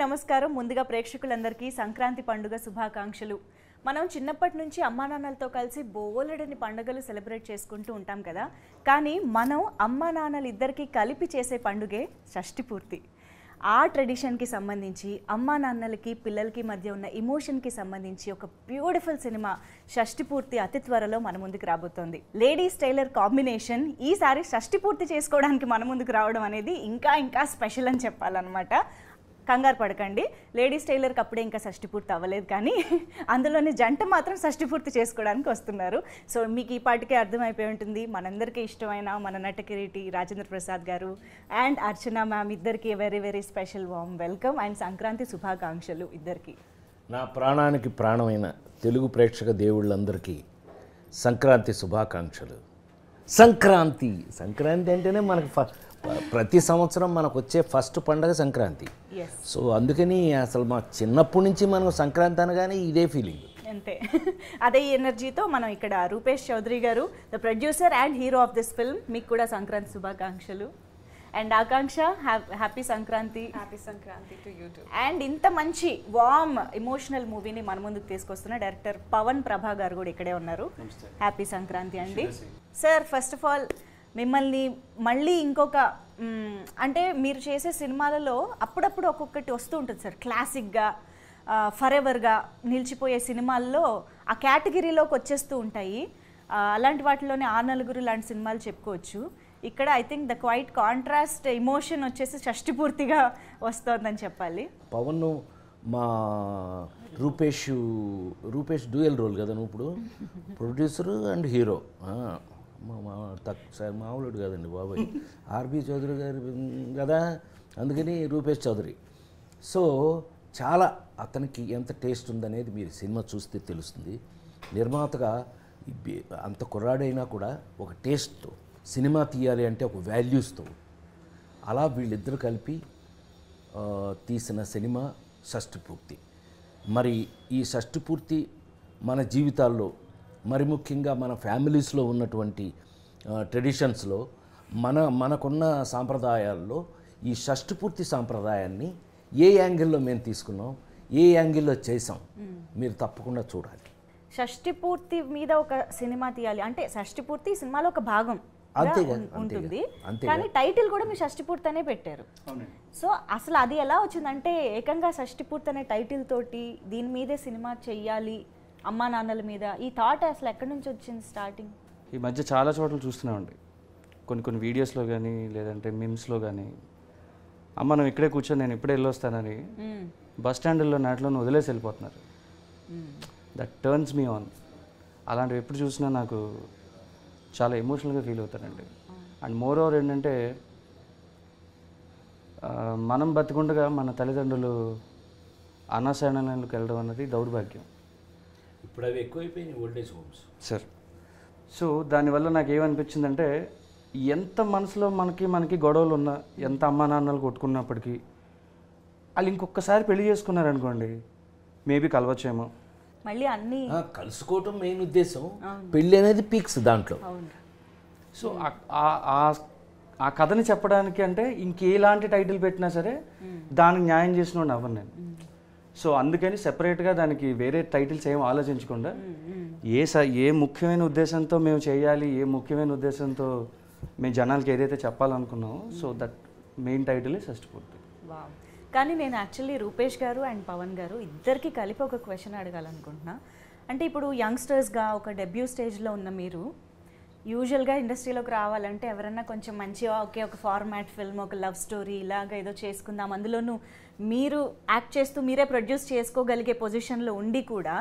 నమస్కారం. ముందుగా ప్రేక్షకులందరికీ సంక్రాంతి పండుగ శుభాకాంక్షలు. మనం చిన్నప్పటి నుంచి అమ్మా నాన్నలతో కలిసి బోలెడని పండుగలు సెలబ్రేట్ చేసుకుంటూ ఉంటాం కదా. కానీ మనం అమ్మా నాన్నలు ఇద్దరికి కలిపి చేసే పండుగే షష్ఠి పూర్తి. ఆ ట్రెడిషన్కి సంబంధించి అమ్మా నాన్నలకి పిల్లలకి మధ్య ఉన్న ఎమోషన్కి సంబంధించి ఒక బ్యూటిఫుల్ సినిమా షష్ఠి పూర్తి అతి త్వరలో మన ముందుకు రాబోతోంది. లేడీస్ టైలర్ కాంబినేషన్ ఈసారి షష్ఠి పూర్తి చేసుకోవడానికి మన ముందుకు రావడం అనేది ఇంకా స్పెషల్ అని చెప్పాలన్నమాట. కంగారు పడకండి, లేడీస్ టైలర్కి అప్పుడే ఇంకా షష్ఠి పూర్తి అవ్వలేదు, కానీ అందులోని జంట మాత్రం షష్ఠి పూర్తి చేసుకోవడానికి వస్తున్నారు. సో మీకు ఈ పాటికే అర్థమైపోయి ఉంటుంది, మనందరికీ ఇష్టమైన మన నటకిరీటి రాజేంద్ర ప్రసాద్ గారు అండ్ అర్చన మ్యామ్ ఇద్దరికి very special warm welcome and Sankranti శుభాకాంక్షలు ఇద్దరికి. నా ప్రాణానికి ప్రాణమైన తెలుగు ప్రేక్షక దేవుళ్ళందరికీ సంక్రాంతి శుభాకాంక్షలు. సంక్రాంతి అంటేనే మనకు ప్రతి సంవత్సరం మనకు వచ్చే ఫస్ట్ పండుగ సంక్రాంతి. సో అందుకని అసలు మా చిన్నప్పటి నుంచి మనం సంక్రాంతి అనగానే ఇదే ఫీలింగ్ అంతే. అదే ఎనర్జీతో మనం ఇక్కడ రూపేష్ చౌదరి గారు, the producer and hero of this film, మీకు కూడా సంక్రాంతి శుభాకాంక్షలు. And Akanksha, happy Sankranti. Happy Sankranti to you two. And ఇంత మంచి వామ్ ఎమోషనల్ మూవీని మన ముందుకు తీసుకొస్తున్న డైరెక్టర్ పవన్ ప్రభా గారు కూడా ఇక్కడే ఉన్నారు. హ్యాపీ సంక్రాంతి అండి. సార్, ఫస్ట్ ఆఫ్ ఆల్ మిమ్మల్ని మళ్ళీ ఇంకొక అంటే మీరు చేసే సినిమాలలో అప్పుడప్పుడు ఒక్కొక్కటి వస్తూ ఉంటుంది సార్, క్లాసిక్గా ఫర్ ఎవర్గా నిలిచిపోయే సినిమాల్లో ఆ కేటగిరీలోకి వచ్చేస్తూ ఉంటాయి. అలాంటి వాటిలోనే ఆ నలుగురు లాంటి సినిమాలు చెప్పుకోవచ్చు. ఇక్కడ I think the quiet contrast emotion వచ్చేసి షష్ఠి పూర్తిగా వస్తుందని చెప్పాలి. పవన్ మా రూపేష్ డ్యూయల్ రోల్ కదా నువ్వు ఇప్పుడు, ప్రొడ్యూసరు అండ్ హీరో. సార్ మామూలుడు కాదండి బాబాయ్, ఆర్బి చౌదరి గారు కదా, అందుకని రూపేష్ చౌదరి. సో చాలా అతనికి ఎంత టేస్ట్ ఉందనేది మీరు సినిమా చూస్తే తెలుస్తుంది. నిర్మాతగా అంత కుర్రాడైనా కూడా ఒక టేస్ట్తో సినిమా తీయాలి అంటే ఒక వాల్యూస్తో అలా వీళ్ళిద్దరు కలిపి తీసిన సినిమా షష్ఠి పూర్తి. మరి ఈ షష్ఠి పూర్తి మన జీవితాల్లో, మరి ముఖ్యంగా మన ఫ్యామిలీస్లో ఉన్నటువంటి ట్రెడిషన్స్లో మనకున్న సాంప్రదాయాల్లో ఈ షష్ఠి పూర్తి సాంప్రదాయాన్ని ఏ యాంగిల్లో మేము తీసుకున్నాం, ఏ యాంగిల్లో చేసాం, మీరు తప్పకుండా చూడాలి. షష్ఠి పూర్తి మీద ఒక సినిమా తీయాలి అంటే షష్ఠి పూర్తి సినిమాలో ఒక భాగం ఉంటుంది, కానీ టైటిల్ కూడా మీరు షష్ఠి పూర్తి అనే పెట్టారు. సో అసలు అది ఎలా వచ్చిందంటే ఏకంగా షష్ఠి పూర్తి అనే టైటిల్ తోటి దీని మీదే సినిమా చెయ్యాలి అమ్మా నాన్నల మీద, ఈ థాట్ అసలు ఎక్కడి నుంచి వచ్చింది స్టార్టింగ్? ఈ మధ్య చాలా చోట్ల చూస్తున్నామండి, కొన్ని వీడియోస్లో కానీ లేదంటే మీమ్స్లో కానీ, అమ్మ మనం ఇక్కడే కూర్చొని నేను ఇప్పుడే వెళ్ళొస్తానని బస్ స్టాండ్లో నాటిలో వదిలేసి వెళ్ళిపోతున్నారు. That turns me on. అలాంటివి ఎప్పుడు చూసినా నాకు చాలా ఎమోషనల్గా ఫీల్ అవుతానండి. అండ్ మోర్ ఓవర్ ఏంటంటే మనం బతికుండగా మన తల్లిదండ్రులు అనాశరణలకు వెళ్ళడం అన్నది దౌర్భాగ్యం. ఇప్పుడు అవి ఎక్కువైపోయినాయి ఓల్డేజ్ హోమ్స్ సార్. సో దానివల్ల నాకు ఏమనిపించిందంటే, ఎంత మనసులో మనకి గొడవలు ఉన్నా, ఎంత అమ్మా నాన్నలు కొట్టుకున్నప్పటికీ వాళ్ళు ఇంకొకసారి పెళ్లి చేసుకున్నారనుకోండి, మేబీ కలవచ్చేమో. మళ్ళీ అన్నీ కలుసుకోవటం మెయిన్ ఉద్దేశం, పెళ్ళి అనేది పీక్స్ దాంట్లో. సో ఆ కథని చెప్పడానికి అంటే ఇంకేలాంటి టైటిల్ పెట్టినా సరే దానికి న్యాయం చేసిన అవ్వను నేను. సో అందుకని సెపరేట్గా దానికి వేరే టైటిల్స్ ఏం ఆలోచించకుండా ఏ ముఖ్యమైన ఉద్దేశంతో మేము చేయాలి, ఏ ముఖ్యమైన ఉద్దేశంతో మేము జనాలకి ఏదైతే చెప్పాలనుకున్నామో, సో దట్ మెయిన్ టైటిల్ షష్ఠి పూర్తి. కానీ నేను యాక్చువల్లీ రూపేష్ గారు అండ్ పవన్ గారు ఇద్దరికి కలిపి ఒక క్వశ్చన్ అడగాలనుకుంటున్నా. అంటే ఇప్పుడు యంగ్స్టర్స్గా ఒక డెబ్యూ స్టేజ్లో ఉన్న మీరు యూజువల్గా ఇండస్ట్రీలోకి రావాలంటే ఎవరన్నా కొంచెం మంచిగా ఒక ఫార్మాట్ ఫిల్మ్, ఒక లవ్ స్టోరీ ఇలాగ ఏదో చేసుకుందాం, అందులోనూ మీరు యాక్ట్ చేస్తూ మీరే ప్రొడ్యూస్ చేసుకోగలిగే పొజిషన్లో ఉండి కూడా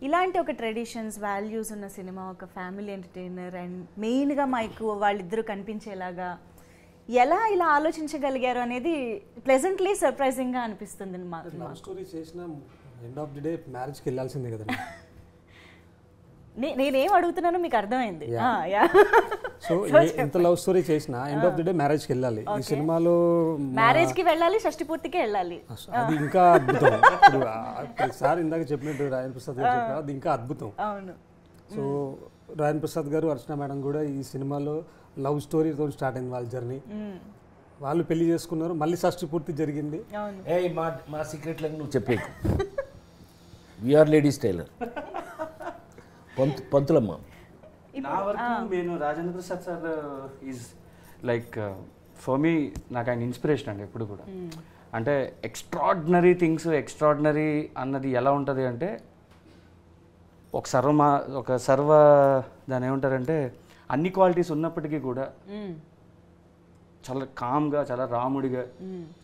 ఇలాంటి ఒక ట్రెడిషన్స్ వాల్యూస్ ఉన్న సినిమా, ఒక ఫ్యామిలీ ఎంటర్టైనర్ అండ్ మెయిన్గా మాకు వాళ్ళిద్దరూ కనిపించేలాగా ఎలా ఇలా ఆలోచించగలిగారు అనేది ప్లెజెంట్లీ సర్ప్రైజింగ్గా అనిపిస్తుంది. లవ్ స్టోరీ చేసిన ఎండ్ ఆఫ్ ది డే మ్యారేజ్కి వెళ్ళాల్సిందే కదా. నేనేం అడుగుతున్నానో మీకు అర్థమైంది. సో ఎంత లవ్ స్టోరీ చేసినా ఎండ్ ఆఫ్ ది డే మ్యారేజ్కి వెళ్ళాలి. ఈ సినిమాలో మ్యారేజ్కి వెళ్ళాలి, షష్ఠి పూర్తికి వెళ్ళాలి. అది ఇంకా అద్భుతం. ఇప్పుడు సార్ ఇందాక చెప్పినట్టు రాజేంద్ర ప్రసాద్ గారు చెప్పారు, అది ఇంకా అద్భుతం. అవును. సో రాజేంద్ర ప్రసాద్ గారు, అర్చన మేడం కూడా ఈ సినిమాలో లవ్ స్టోరీతో స్టార్ట్ అయింది వాళ్ళ జర్నీ. వాళ్ళు పెళ్లి చేసుకున్నారు, మళ్ళీ షష్ఠి పూర్తి జరిగింది. అవును. ఏ మా సీక్రెట్లకు నువ్వు చెప్పేకు. We are ladies tailor. పంతులమ్మ. నా వరకు నేను Rajendra Prasad sir is like for me నాకు ఆయన ఇన్స్పిరేషన్ అండి ఎప్పుడు కూడా. అంటే ఎక్స్ట్రాడినరీ థింగ్స్, ఎక్స్ట్రాడినరీ అన్నది ఎలా ఉంటుంది అంటే ఒక సర్వ దాని ఏమంటారంటే అన్ని క్వాలిటీస్ ఉన్నప్పటికీ కూడా చాలా కామ్గా, చాలా రాముడిగా,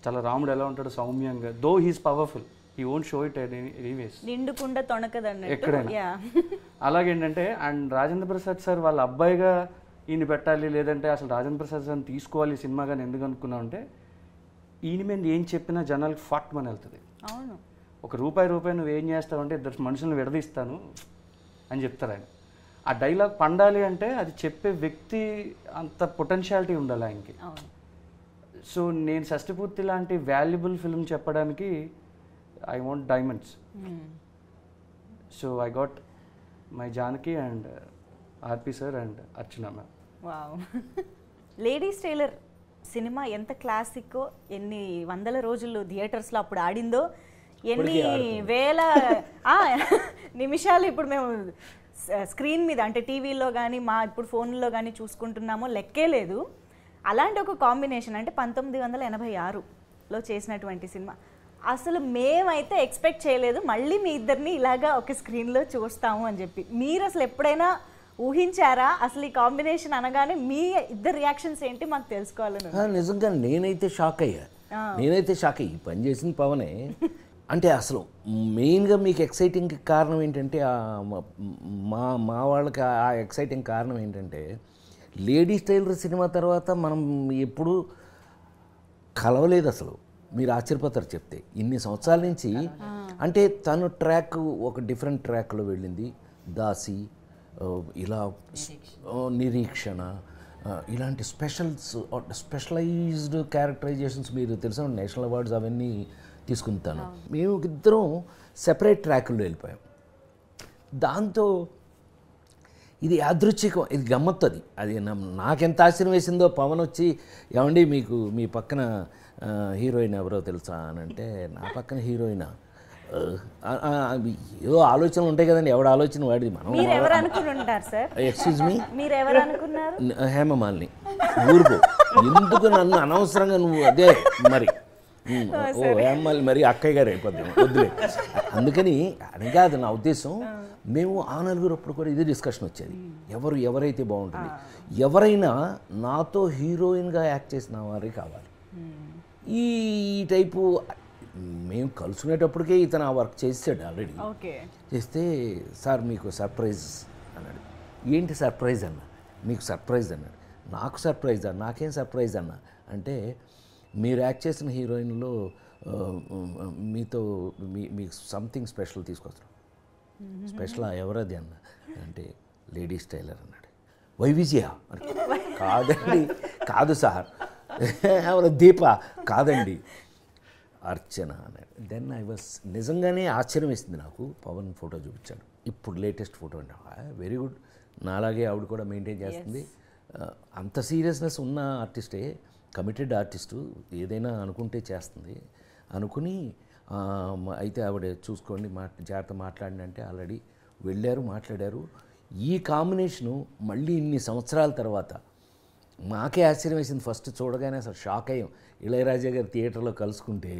చాలా రాముడు ఎలా ఉంటాడు సౌమ్యంగా, though he's powerful, he won't show it anyways, నిండుకుండా తొణకదన్నట్టు. ఎక్కడైనా. అలాగేంటంటే అండ్ రాజేంద్ర ప్రసాద్ సార్ వాళ్ళ అబ్బాయిగా ఈయన పెట్టాలి, లేదంటే అసలు రాజేంద్ర ప్రసాద్ సార్ని తీసుకోవాలి సినిమాగా ఎందుకు అనుకున్నాం అంటే ఈయన మీద ఏం చెప్పినా జనాలకు ఫట్ మన వెళ్తుంది. అవును. ఒక రూపాయి నువ్వు ఏం చేస్తావు అంటే ఇద్దరు మనుషులను విడదీస్తాను అని చెప్తారు ఆయన. ఆ డైలాగ్ పండాలి అంటే అది చెప్పే వ్యక్తి అంత పొటెన్షియాలిటీ ఉండాలి ఆయనకి. సో నేను షష్ఠిపూర్తి లాంటి వాల్యుబుల్ ఫిల్మ్ చెప్పడానికి I want diamonds. So I got my Janaki and RP sir and Archana ma'am. Wow. Ladies tailor cinema ఎంత క్లాసిక్కో, ఎన్ని వందల రోజులు థియేటర్స్లో అప్పుడు ఆడిందో, ఎన్ని వేల నిమిషాలు ఇప్పుడు మేము స్క్రీన్ మీద అంటే టీవీలో కానీ ఇప్పుడు ఫోన్లో కానీ చూసుకుంటున్నామో లెక్కే లేదు. అలాంటి ఒక కాంబినేషన్ అంటే 1986లో చేసినటువంటి సినిమా. అసలు మేమైతే ఎక్స్పెక్ట్ చేయలేదు మళ్ళీ మీ ఇద్దరిని ఇలాగా ఒక స్క్రీన్లో చూస్తాము అని చెప్పి. మీరు అసలు ఎప్పుడైనా ఊహించారా? అసలు ఈ కాంబినేషన్ అనగానే మీ ఇద్దరు రియాక్షన్స్ ఏంటి మాకు తెలుసుకోవాలని. నిజంగా నేనైతే షాక్ అయ్యా. ఈ పని చేసిన పవనే. అంటే అసలు మెయిన్గా మీకు ఎక్సైటింగ్ కారణం ఏంటంటే మా వాళ్ళకి ఆ ఎక్సైటింగ్ కారణం ఏంటంటే లేడీస్ టైలర్ సినిమా తర్వాత మనం ఎప్పుడు కలవలేదు అసలు. మీరు ఆశ్చర్యపోతారు చెప్తే. ఇన్ని సంవత్సరాల నుంచి అంటే తను ట్రాక్ ఒక డిఫరెంట్ ట్రాక్లో వెళ్ళింది. దాసి, ఇలా నిరీక్షణ, ఇలాంటి స్పెషలైజ్డ్ క్యారెక్టరైజేషన్స్ మీరు తెలిసిన నేషనల్ అవార్డ్స్ అవన్నీ తీసుకుంటాను. మేము ఇద్దరం సెపరేట్ ట్రాక్లో వెళ్ళిపోయాం. దాంతో ఇది యాదృచ్ఛికం, ఇది గమ్మత్తది. అది నాకెంత ఆశ్చర్యం వేసిందో పవన్ వచ్చి ఏమండి మీకు మీ పక్కన హీరోయిన్ ఎవరో తెలుసా అని అంటే, నా పక్కన హీరోయినా? ఏదో ఆలోచనలు ఉంటాయి కదండి, ఎవడ ఆలోచన వాడిది. మనం ఎక్స్క్యూజ్ మీ, హేమమాలిని ఊరుకో, ఎందుకు నన్ను అనవసరంగా నువ్వు అదే మరి హేమమాలిని మరి అక్కయ్య గారు అయిపోద్దాం వద్దులే. అందుకని అని కాదు నా ఉద్దేశం. మేము ఆ నలుగురు అప్పుడు కూడా ఇదే డిస్కషన్ వచ్చేది, ఎవరైతే బాగుంటుంది, ఎవరైనా నాతో హీరోయిన్గా యాక్ట్ చేసిన వారే కావాలి. ఈ టైపు మేము కలుసుకునేటప్పటికే ఇతను ఆ వర్క్ చేసాడు ఆల్రెడీ. చేస్తే సార్ మీకు సర్ప్రైజ్ అన్నాడు. ఏంటి సర్ప్రైజ్ అన్న? మీకు సర్ప్రైజ్ అన్నాడు. నాకు సర్ప్రైజా? నాకేం సర్ప్రైజ్ అన్న అంటే, మీరు యాక్ట్ చేసిన హీరోయిన్లో మీతో మీకు సంథింగ్ స్పెషల్ తీసుకొస్తాం. స్పెషల్ ఎవరది అన్న అంటే, లేడీస్ టైలర్ అన్నాడు. వైవిజయ కాదండి, కాదు సార్. ఎవరు? దీప కాదండి, అర్చన అన్నాడు. దెన్ ఐ వాస్ నిజంగానే ఆశ్చర్యం వేసింది నాకు. పవన్ ఫోటో చూపించాడు, ఇప్పుడు లేటెస్ట్ ఫోటో అంటే వెరీ గుడ్. నాలాగే ఆవిడ కూడా మెయింటైన్ చేస్తుంది. అంత సీరియస్నెస్ ఉన్న ఆర్టిస్టే, కమిటెడ్ ఆర్టిస్టు, ఏదైనా అనుకుంటే చేస్తుంది అనుకుని. అయితే ఆవిడ చూసుకోండి జాగ్రత్త మాట్లాడిన అంటే ఆల్రెడీ వెళ్ళారు, మాట్లాడారు. ఈ కాంబినేషను మళ్ళీ ఇన్ని సంవత్సరాల తర్వాత మాకే ఆశ్చర్యం వేసింది. ఫస్ట్ చూడగానే అసలు షాక్ అయ్యాం. ఇళయరాజా గారు థియేటర్లో కలుసుకుంటే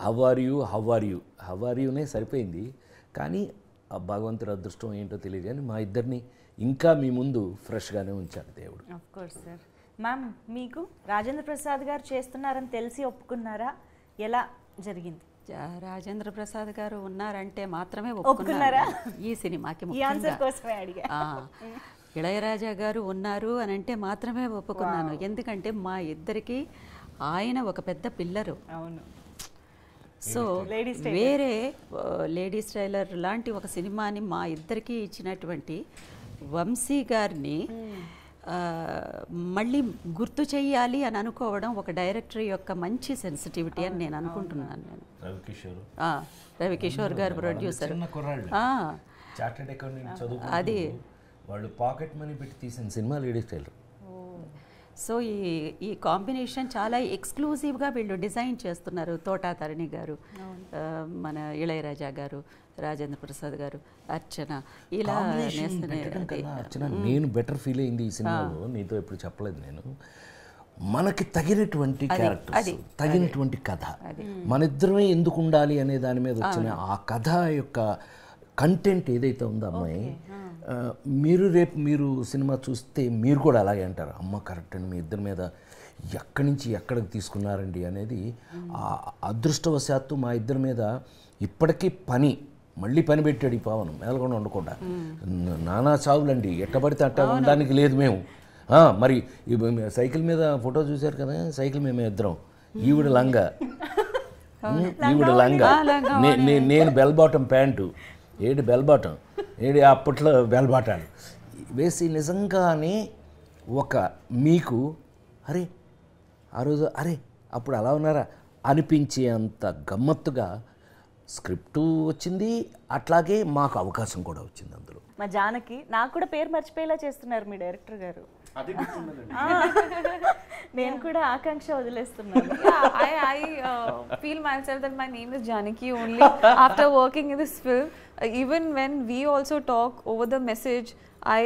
హౌ ఆర్ యూనే సరిపోయింది. కానీ ఆ భగవంతుడి అదృష్టం ఏంటో తెలియదు కానీ మా ఇద్దరిని ఇంకా మీ ముందు ఫ్రెష్గానే ఉంచాడు దేవుడు. Of course sir. మ్యామ్, మీకు రాజేంద్ర ప్రసాద్ గారు చేస్తున్నారని తెలిసి ఒప్పుకున్నారా? ఎలా జరిగింది? రాజేంద్ర ప్రసాద్ గారు ఉన్నారంటే మాత్రమే ఒప్పుకున్నారా ఈ సినిమాకి? ఇళయరాజా గారు ఉన్నారు అని అంటే మాత్రమే ఒప్పుకున్నాను. ఎందుకంటే మా ఇద్దరికి ఆయన ఒక పెద్ద పిల్లరు. అవును. సో వేరే లేడీస్ టైలర్ లాంటి ఒక సినిమాని మా ఇద్దరికి ఇచ్చినటువంటి వంశీ గారిని మళ్ళీ గుర్తు చెయ్యాలి అని అనుకోవడం ఒక డైరెక్టర్ యొక్క మంచి సెన్సిటివిటీ అని నేను అనుకుంటున్నాను. నేను రవికిషోర్ గారు ప్రొడ్యూసర్. అది వాళ్ళు పాకెట్ మనీ పెట్టి తీసిన సినిమా లేడీస్ టైలర్. సో ఈ కాంబినేషన్ చాలా ఎక్స్క్లూజివ్గా వీళ్ళు డిజైన్ చేస్తున్నారు. తోటా తరణి గారు, మన ఇళయరాజా గారు, రాజేంద్ర ప్రసాద్ గారు, అర్చన, ఇలా అర్చన నేను బెటర్ ఫీల్ అయింది ఈ సినిమాలో, నీతో ఎప్పుడు చెప్పలేదు నేను. మనకి తగినటువంటి క్యారెక్టర్స్, తగినటువంటి కథ, మన ఇద్దరమే ఎందుకు ఉండాలి అనే దాని మీద వచ్చిన ఆ కథ యొక్క కంటెంట్ ఏదైతే ఉందో అమ్మాయి, రేపు మీరు సినిమా చూస్తే మీరు కూడా అలాగే అంటారు, అమ్మ కరెక్ట్ అండి, మీ ఇద్దరి మీద ఎక్కడి నుంచి ఎక్కడికి తీసుకున్నారండి అనేది. అదృష్టవశాత్తు మా ఇద్దరి మీద ఇప్పటికీ మళ్ళీ పని పెట్టాడు ఈ పవన్, మేలకుండా ఉండకుండా. నానా చావులండి, ఎట్టబడితే అట్ట ఉండడానికి లేదు మేము. మరి సైకిల్ మీద ఫోటో చూశారు కదా, సైకిల్ మేము ఇద్దరం, ఈవిడ లంగా, నేను bell bottom pant, bell bottom అప్పట్లో బెల్ బాటాలు వేసి నిజంగానే మీకు అరే ఆ రోజు అప్పుడు అలా ఉన్నారా అనిపించే అంత గమ్మత్తుగా స్క్రిప్టు వచ్చింది, అట్లాగే మాకు అవకాశం కూడా వచ్చింది అందులో. మా జానకి నాకు కూడా పేరు మర్చిపోయేలా చేస్తున్నారు మీ డైరెక్టర్ గారు. నేను కూడా ఆకాంక్ష వదిలేస్తున్నాను. I feel myself that my name is Janaki only after working in this film. Even when we also talk over the message, I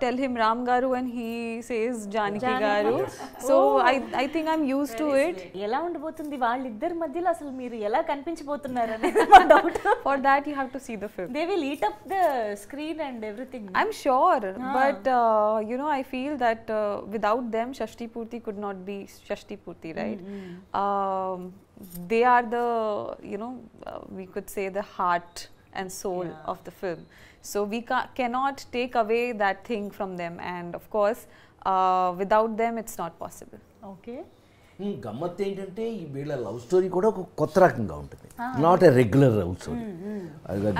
tell him Ram Garu and he says Janaki Garu. So I think I'm used to it. ఎలా ఉండబోతుంది వాళ్ళిద్దరి మధ్యలో, అసలు మీరు ఎలా కనిపించబోతున్నారు అనేది మా doubt. For that you have to see the film. They will eat up the screen and everything. I'm sure, but I feel that without them Shashti Purti could not be Shashti Purti, right? They are the we could say the heart and soul of the film. So we cannot take away that thing from them, and of course without them it's not possible. Okay. గమ్మత్ ఏంటంటే వీళ్ళ love story కూడా ఒక కొత్త రకంగా ఉంటుంది, not a regular love story.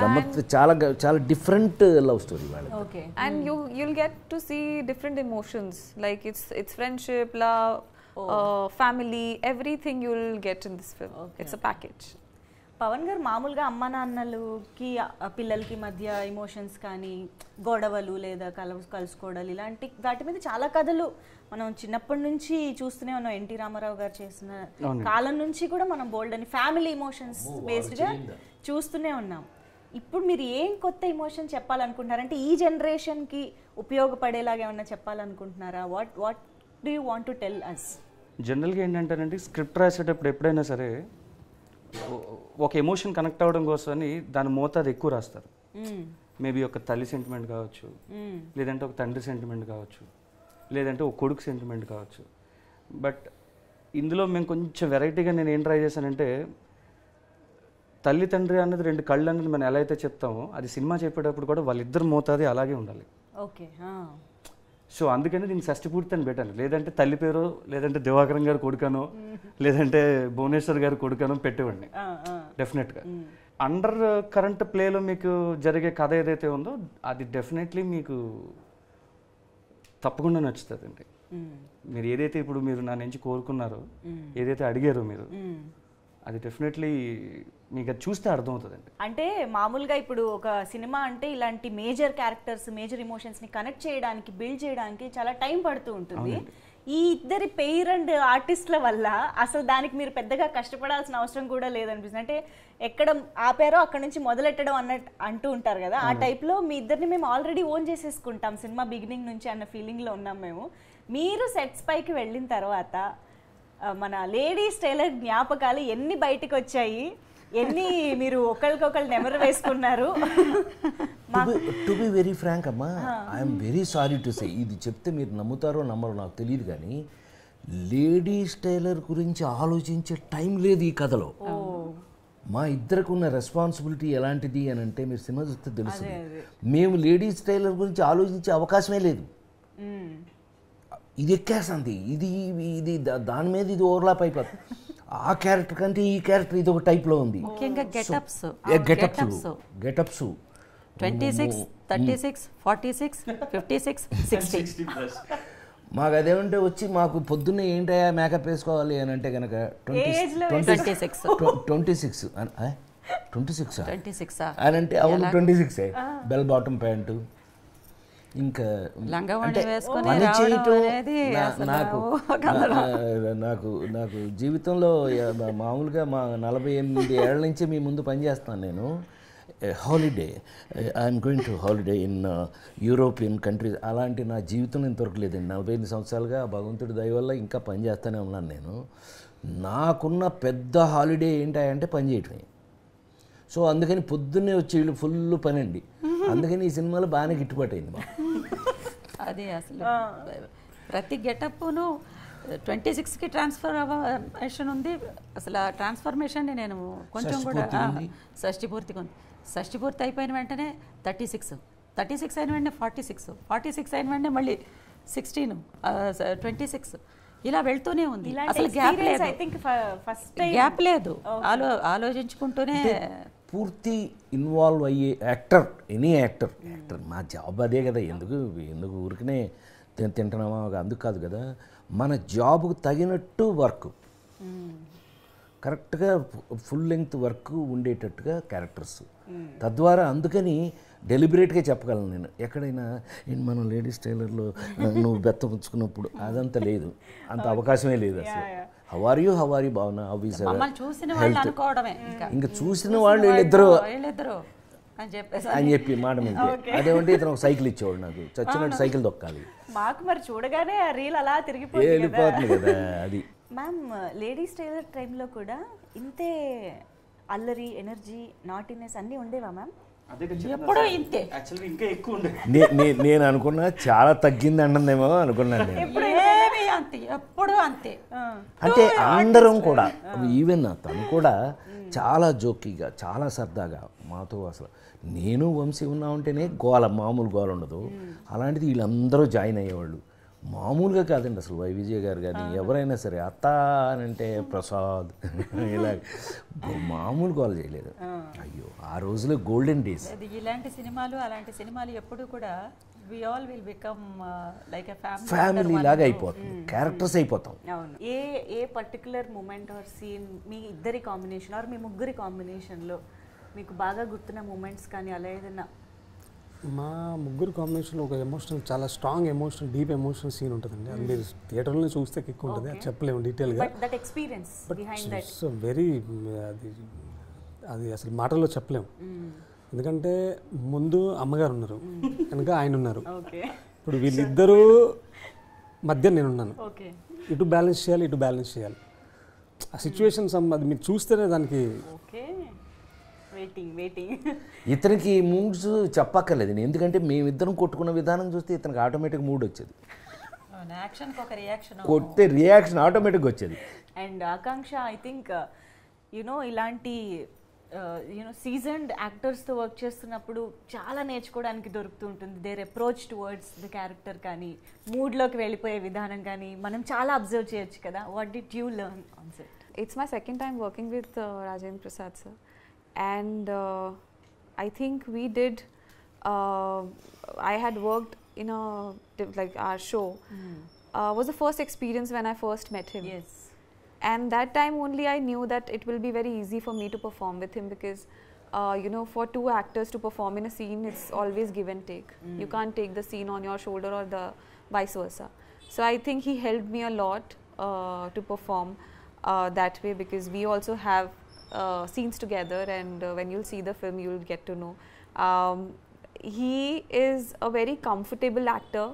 గమ్మత్ చాలా చాలా డిఫరెంట్ లవ్ స్టోరీ వాళ్ళది. Okay. And you'll get to see different emotions, like it's friendship, love, family, everything you'll get in this film. It's a package. Pawan garu మామూలుగా అమ్మ నాన్నలకి పిల్లలకి మధ్య ఎమోషన్స్ కానీ గొడవలు లేదా కలుసుకోవడాలు ఇలాంటి వాటి మీద చాలా కథలు మనం చిన్నప్పటి నుంచి చూస్తూనే ఉన్నాం. ఎన్టీ రామారావు గారు చేసిన కాలం నుంచి కూడా మనం బోల్డ్ అని ఫ్యామిలీ ఎమోషన్స్ బేస్డ్గా చూస్తూనే ఉన్నాం. ఇప్పుడు మీరు ఏం కొత్త ఎమోషన్ చెప్పాలనుకుంటున్నారంటే ఈ జనరేషన్కి ఉపయోగపడేలాగా ఏమన్నా చెప్పాలనుకుంటున్నారా? What do you want to tell us? జనరల్గా ఏంటంటేనండి, స్క్రిప్ట్ రాసేటప్పుడు ఎప్పుడైనా సరే ఒక ఎమోషన్ కనెక్ట్ అవ్వడం కోసమని దాని మోతాదు ఎక్కువ రాస్తారు. మేబీ ఒక తల్లి సెంటిమెంట్ కావచ్చు, లేదంటే ఒక తండ్రి సెంటిమెంట్ కావచ్చు, లేదంటే ఒక కొడుకు సెంటిమెంట్ కావచ్చు. బట్ ఇందులో మేము కొంచెం వెరైటీగా నేను ఏం ట్రై చేశానంటే, తల్లి తండ్రి అన్నది రెండు కళ్ళు అన్నది మనం ఎలా అయితే చెప్తామో, అది సినిమా చెప్పేటప్పుడు కూడా వాళ్ళిద్దరు మోతాది అలాగే ఉండాలి. ఓకే. సో అందుకని దీన్ని షష్టి పూర్తి అని పెట్టాను. లేదంటే తల్లి పేరు, లేదంటే దివాకరం గారు కొడుకనో, లేదంటే భువనేశ్వర్ గారు కొడుకనో పెట్టేవాడిని డెఫినెట్గా. అండర్ కరెంట్ ప్లేలో మీకు జరిగే కథ ఏదైతే ఉందో అది డెఫినెట్లీ మీకు తప్పకుండా నచ్చుతుందండి. మీరు ఏదైతే ఇప్పుడు మీరు నా నుంచి కోరుకున్నారో, ఏదైతే అడిగారో మీరు, అది డెఫినెట్లీ మీకు అది చూస్తే అర్థమవుతుందండి. అంటే మామూలుగా ఇప్పుడు ఒక సినిమా అంటే ఇలాంటి మేజర్ క్యారెక్టర్స్, మేజర్ ఎమోషన్స్ని కనెక్ట్ చేయడానికి, బిల్డ్ చేయడానికి చాలా టైం పడుతూ ఉంటుంది. ఈ ఇద్దరి పెయిర్ అండ్ ఆర్టిస్టుల వల్ల అసలు దానికి మీరు పెద్దగా కష్టపడాల్సిన అవసరం కూడా లేదనిపిస్తుంది. అంటే ఎక్కడ ఆపారో అక్కడ నుంచి మొదలెట్టడం అంటూ ఉంటారు కదా, ఆ టైప్లో మీ ఇద్దరిని మేము ఆల్రెడీ ఓన్ చేసేసుకుంటాం సినిమా బిగినింగ్ నుంచి అన్న ఫీలింగ్లో ఉన్నాం మేము. మీరు సెట్స్ పైకి వెళ్ళిన తర్వాత మన లేడీస్ టైలర్ జ్ఞాపకాలు ఎన్ని బయటకు వచ్చాయి, ఎన్ని మీరు ఒకరికొకరు నెమరు వేసుకున్నారు? టు బి వెరీ ఫ్రాంక్ అమ్మా, I'm very sorry to say, ఇది చెప్తే మీరు నమ్ముతారో నమ్మరో నాకు తెలియదు, కానీ లేడీస్ టైలర్ గురించి ఆలోచించే టైం లేదు ఈ కథలో. మా ఇద్దరికి ఉన్న రెస్పాన్సిబిలిటీ ఎలాంటిది అని అంటే మీరు సినిమా చూస్తే తెలుస్తుంది. మేము లేడీస్ టైలర్ గురించి ఆలోచించే అవకాశమే లేదు. ఇది ఎక్కేస్తుంది, ఇది దాని మీద ఇది ఓవర్లాప్ అయిపోతుంది. ఆ క్యారెక్టర్ కంటే ఈ క్యారెక్టర్ ఇది ఒక టైప్లో ఉంది. ముఖ్యంగా గెటప్స్ 26, 36, 46, 56, 60. మాకు అదేమంటే వచ్చి మాకు పొద్దున్నే ఏంటయ్యా మేకప్ వేసుకోవాలి అని అంటే కనుక 26 అని అంటే అవును 26 బెల్ బాటమ్ ప్యాంటు, ఇంకా లంగావోణి అంటే వేసుకొని పని రావడం చేయటం అనేది అసలు నాకు నాకు నాకు జీవితంలో మామూలుగా మా 48 ఏళ్ల నుంచి మీ ముందు పనిచేస్తాను నేను. Holiday, I'm going to holiday in European countries, అలాంటి నా జీవితంలో ఇంతవరకు లేదండి. 45 సంవత్సరాలుగా భగవంతుడి దయ వల్ల ఇంకా పని చేస్తూనే ఉన్నాను నేను. నాకున్న పెద్ద హాలిడే ఏంటంటే పని చేయటమే. సో అందుకని పొద్దున్నే వచ్చి వీళ్ళు ఫుల్ పని అండి. అందుకని ఈ సినిమాలో బాగానే గిట్టుబాటు అయింది మాకు. అదే అసలు ప్రతి గెటప్ను 26కి ట్రాన్స్ఫర్మేషన్ ఉంది. అసలు ఆ ట్రాన్స్ఫర్మేషన్ని నేను కొంచెం కూడా షష్ఠి పూర్తిగా ఉంది. షష్ఠి పూర్తి అయిపోయిన వెంటనే 36 అయిన వెంటనే 46 అయిన వెంటనే మళ్ళీ 16, 26 ఇలా వెళ్తూనే ఉంది. అసలు గ్యాప్ లేదు. ఆలోచించుకుంటూనే పూర్తి ఇన్వాల్వ్ అయ్యే యాక్టర్, ఎనీ యాక్టర్ మా జాబ్ అదే కదా. ఎందుకు ఊరికనే తింటున్నామా అందుకు కాదు కదా. మన జాబ్కు తగినట్టు వర్క్, కరెక్ట్గా ఫుల్ లెంగ్త్ వర్క్ ఉండేటట్టుగా క్యారెక్టర్స్. తద్వారా అందుకని డెలిబరేట్గా చెప్పగలను నేను. ఎక్కడైనా మనం లేడీస్ టైలర్లో నువ్వు బెత్త పుచ్చుకున్నప్పుడు అదంతా లేదు, అంత అవకాశమే లేదు అసలు. హౌ ఆర్ యూ భావన, ఇంకా చూసిన వాళ్ళు వీళ్ళిద్దరు అని చెప్పి మాట మీద. అదేమంటే ఇతను ఒక సైకిల్ ఇచ్చేవాడు నాకు, చచ్చినట్టు సైకిల్ దొక్కాలి మాకు. మరి చూడగానే ఆ రీల్ అలా వెళ్ళిపోతుంది కదా అది. మ్యామ్ లేడీస్ టైలర్ టైంలో కూడా ఇంతే అల్లరి, ఎనర్జీ, నాటినెస్ అన్నీ ఉండేవా మ్యామ్? ఎప్పుడూ ఇంతే. ఇంకా ఎక్కువ ఉండే. నేను అనుకున్నా చాలా తగ్గింది అంటుందేమో అనుకున్నాను నేను. ఎప్పుడు అంతే. అంటే అందరం కూడా, ఈవెన్ తను కూడా చాలా జోకీగా, చాలా సరదాగా మాతో. అసలు నేను వంశీ ఉన్నా ఉంటేనే గోల, మామూలు గోల ఉండదు. అలాంటిది వీళ్ళందరూ జాయిన్ అయ్యేవాళ్ళు. మామూలుగా కాదండి అసలు. విజయ్ గారు కానీ ఎవరైనా సరే అత్త అని అంటే ప్రసాద్ ఇలా మామూలు గోల చేయలేదు. అయ్యో ఆ రోజులో గోల్డెన్ డేస్. ఇలాంటి సినిమాలు, అలాంటి సినిమాలు ఎప్పుడు కూడా we all will become like a family లాగా అయిపోతుంది, క్యారెక్టర్స్ అయిపోతాం. అవును. ఏ పర్టికులర్ మూమెంట్ ఆర్ సీన్ మీ ఇద్దరి కాంబినేషన్ ఆర్ మీ ముగ్గురి కాంబినేషన్లో మీకు బాగా గుర్తున్న మూమెంట్స్ కానీ అలా ఏదైనా? మా ముగ్గురు కాంబినేషన్లో ఒక ఎమోషనల్, చాలా strong emotional, deep emotional scene ఉంటుందండి. అది మీరు థియేటర్లో చూస్తే కిక్ ఉంటుంది, అది చెప్పలేము డీటెయిల్గా. బట్ ఇట్స్ వెరీ, అది అసలు మాటల్లో చెప్పలేము. ఎందుకంటే ముందు అమ్మగారు ఉన్నారు, కనుక ఆయన ఉన్నారు. ఇప్పుడు వీళ్ళిద్దరూ మధ్య నేనున్నాను. ఇటు బ్యాలెన్స్ చేయాలి. ఆ సిచ్యువేషన్స్ అది మీరు చూస్తేనే దానికి ఇతనికి మూడ్స్ చెప్పక్కర్లేదు, ఎందుకంటే మేమిద్దరం కొట్టుకున్న విధానం చూస్తే ఇతనికి ఆటోమేటిక్ మూడ్ వచ్చేది, కొట్టే రియాక్షన్ ఆటోమేటిక్గా వచ్చేది. అండ్ ఆకాంక్ష ఐ థింక్ ఇలాంటి సీజన్డ్ యాక్టర్స్తో వర్క్ చేస్తున్నప్పుడు చాలా నేర్చుకోవడానికి దొరుకుతూ ఉంటుంది. Their approach towards the character కానీ, మూడ్లోకి వెళ్ళిపోయే విధానం కానీ మనం చాలా అబ్జర్వ్ చేయొచ్చు కదా. What did you learn on set? It's my second time working with Rajendra Prasad sir, and I think we did. I had worked in like our show. Was the first experience when I first met him. Yes. And that time only I knew that it will be very easy for me to perform with him, because for two actors to perform in a scene, it's always give and take. You can't take the scene on your shoulder or the vice versa. So I think he helped me a lot to perform that way, because we also have scenes together, and when you'll see the film you'll get to know. He is a very comfortable actor,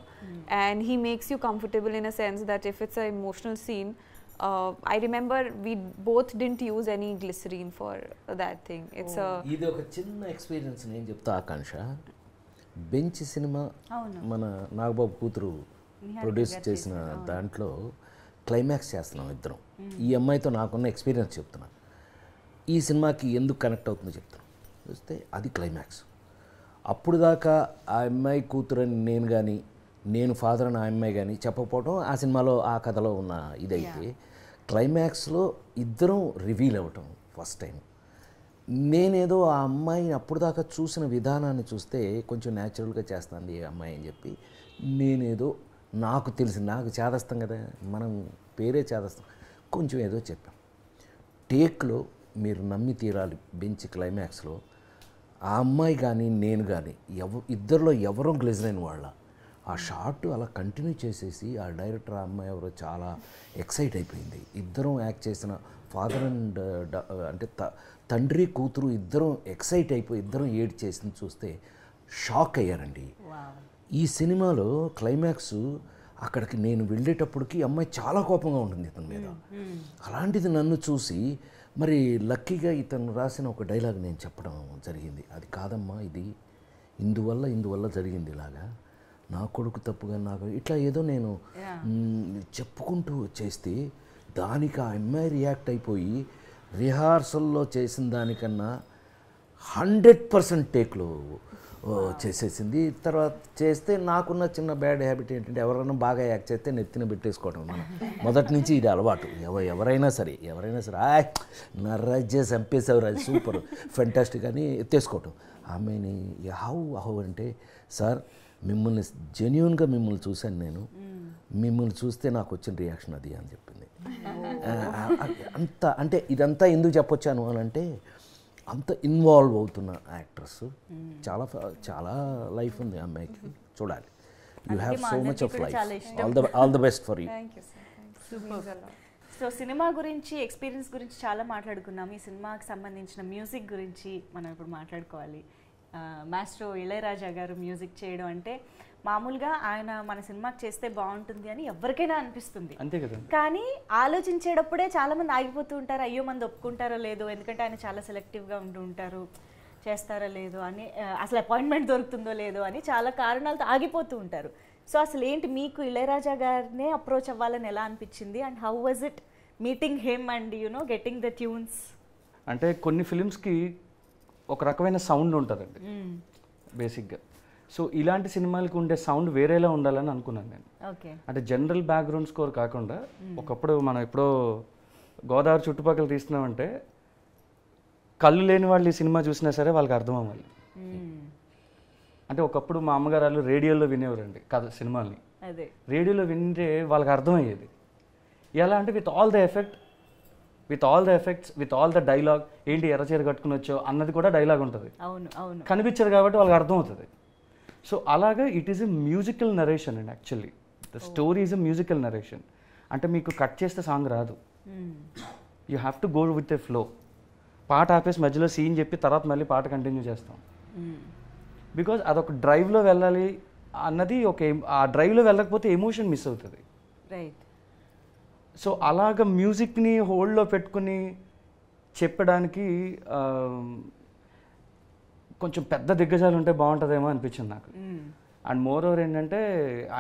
and he makes you comfortable in a sense that if it's an emotional scene, I remember we both didn't use any glycerine for that thing. It's ఇది ఒక చిన్న experience నేను చెప్తా ఆకాంక్ష. Bench cinema మన నాగబాబు కూతురు produce చేసిన దాంట్లో climax చేస్తున్నాం ఇద్దరం. ఈ అమ్మాయితో నాకున్న ఎక్స్పీరియన్స్ చెప్తున్నాను. ఈ సినిమాకి ఎందుకు కనెక్ట్ అవుతుందో చెప్తాను. చూస్తే అది క్లైమాక్స్. అప్పుడు దాకా ఆ అమ్మాయి కూతురని నేను కానీ, నేను ఫాదర్ అని ఆ అమ్మాయి కానీ చెప్పకపోవడం ఆ సినిమాలో, ఆ కథలో ఉన్న ఇదైతే, క్లైమాక్స్లో ఇద్దరం రివీల్ అవ్వటం ఫస్ట్ టైం. నేనేదో ఆ అమ్మాయిని అప్పుడు దాకా చూసిన విధానాన్ని చూస్తే కొంచెం న్యాచురల్గా చేస్తాను ఈ అమ్మాయి అని చెప్పి, నేనేదో నాకు తెలిసి, నాకు చేదస్తాం కదా, మనం పేరే చేదస్తాం, కొంచెం ఏదో చెప్పాం. టేక్లో మీరు నమ్మి తీరాలి, బెంచ్ క్లైమాక్స్లో ఆ అమ్మాయి కానీ నేను కానీ ఇద్దరిలో ఎవరో గ్లిజరైన్ వాళ్ళ ఆ షాట్ అలా కంటిన్యూ చేసేసి ఆ డైరెక్టర్ ఆ అమ్మాయి ఎవరో చాలా ఎక్సైట్ అయిపోయింది. ఇద్దరం యాక్ట్ చేసిన ఫాదర్ అండ్ అంటే తండ్రి కూతురు ఇద్దరం ఎక్సైట్ అయిపోయి ఇద్దరం ఏడ్ చేసింది చూస్తే షాక్ అయ్యారండి. ఈ సినిమాలో క్లైమాక్స్ అక్కడికి నేను వెళ్ళేటప్పటికి అమ్మాయి చాలా కోపంగా ఉంటుంది ఇతని మీద. అలాంటిది నన్ను చూసి మరి లక్కీగా ఇతను రాసిన ఒక డైలాగ్ నేను చెప్పడం జరిగింది. అది కాదమ్మా, ఇది ఇందువల్ల జరిగింది ఇలాగా, నా కొడుకు తప్పుగా నాకు ఇట్లా ఏదో నేను చెప్పుకుంటూ చేస్తే దానికి ఆ అమ్మాయి రియాక్ట్ అయిపోయి రిహార్సల్లో చేసిన దానికన్నా 100% టేక్లో చేసేసింది. తర్వాత చేస్తే నాకున్న చిన్న బ్యాడ్ హ్యాబిట్ ఏంటంటే ఎవరైనా బాగా యాక్ట్ చేస్తే నెత్తిన పెట్టేసుకోవడం. మనం మొదటి నుంచి ఇది అలవాటు. ఎవరైనా సరే నర్రాజ్ చంపేసేవారు, అది సూపర్ ఫెంటాస్టిక్ అని ఎత్తేసుకోవటం. ఆమెని హౌ అంటే సార్ మిమ్మల్ని జెన్యూన్గా మిమ్మల్ని చూశాను నేను, మిమ్మల్ని చూస్తే నాకు వచ్చిన రియాక్షన్ అది అని చెప్పింది. అంత అంటే ఇదంతా ఎందుకు చెప్పొచ్చాను అని అంటే అంత ఇన్వాల్వ్ అవుతున్న యాక్ట్రెస్, చాలా లైఫ్ ఉంది అమ్మాయికి, చూడాలి. You have so much of life. All the best for you. So cinema గురించి, ఎక్స్పీరియన్స్ గురించి చాలా మాట్లాడుకున్నాం. ఈ సినిమాకి సంబంధించిన మ్యూజిక్ గురించి మనం ఇప్పుడు మాట్లాడుకోవాలి. మాస్ట్రో ఇళయరాజా గారు మ్యూజిక్ చేయడం అంటే మామూలుగా ఆయన మన సినిమాకి చేస్తే బాగుంటుంది అని ఎవరికైనా అనిపిస్తుంది, అంతే కదా. కానీ ఆలోచించేటప్పుడే చాలా మంది ఆగిపోతూ ఉంటారు. అయ్యో మంది ఒప్పుకుంటారో లేదో, ఎందుకంటే ఆయన చాలా సెలెక్టివ్గా ఉంటూ ఉంటారు, చేస్తారో లేదో అని, అసలు అపాయింట్మెంట్ దొరుకుతుందో లేదో అని చాలా కారణాలతో ఆగిపోతూ ఉంటారు. సో అసలు ఏంటి మీకు ఇళయరాజా గారినే అప్రోచ్ అవ్వాలని ఎలా అనిపించింది, and how was it meeting him and getting the tunes? అంటే కొన్ని ఫిలిమ్స్కి ఒక రకమైన సౌండ్ ఉంటుందండి బేసిక్గా. సో ఇలాంటి సినిమాలకు ఉండే సౌండ్ వేరేలా ఉండాలని అనుకున్నాను నేను. అంటే జనరల్ బ్యాక్గ్రౌండ్ స్కోర్ కాకుండా, ఒకప్పుడు మనం ఎప్పుడో గోదావరి చుట్టుపక్కల తీస్తున్నామంటే కళ్ళు లేని వాళ్ళు ఈ సినిమా చూసినా సరే వాళ్ళకి అర్థం అవ్వాలి. అంటే ఒకప్పుడు మా అమ్మగారు వాళ్ళు రేడియోలో వినేవారండి కథ సినిమాల్ని. రేడియోలో వింటే వాళ్ళకి అర్థమయ్యేది. ఎలా అంటే with all the effects, with all the dialogue. ఏంటి ఎర్రచీర కట్టుకుని వచ్చో అన్నది కూడా డైలాగ్ ఉంటుంది, కనిపించదు కాబట్టి వాళ్ళకి అర్థం అవుతుంది. సో అలాగా it is a musical narration and actually the story is a musical narration. అంటే మీకు కట్ చేస్తే సాంగ్ రాదు, you have to go with a flow. పాట ఆపేసి మధ్యలో సీన్ చెప్పి తర్వాత మళ్ళీ పాట కంటిన్యూ చేస్తాం. బికాజ్ అదొక డ్రైవ్లో వెళ్ళాలి అన్నది ఆ డ్రైవ్లో వెళ్ళకపోతే ఎమోషన్ మిస్ అవుతుంది. సో అలాగ మ్యూజిక్ని హోల్డ్లో పెట్టుకుని చెప్పడానికి కొంచెం పెద్ద దిగ్గజాలు ఉంటే బాగుంటుందేమో అనిపించింది నాకు. అండ్ మోర్ ఓవర్ ఏంటంటే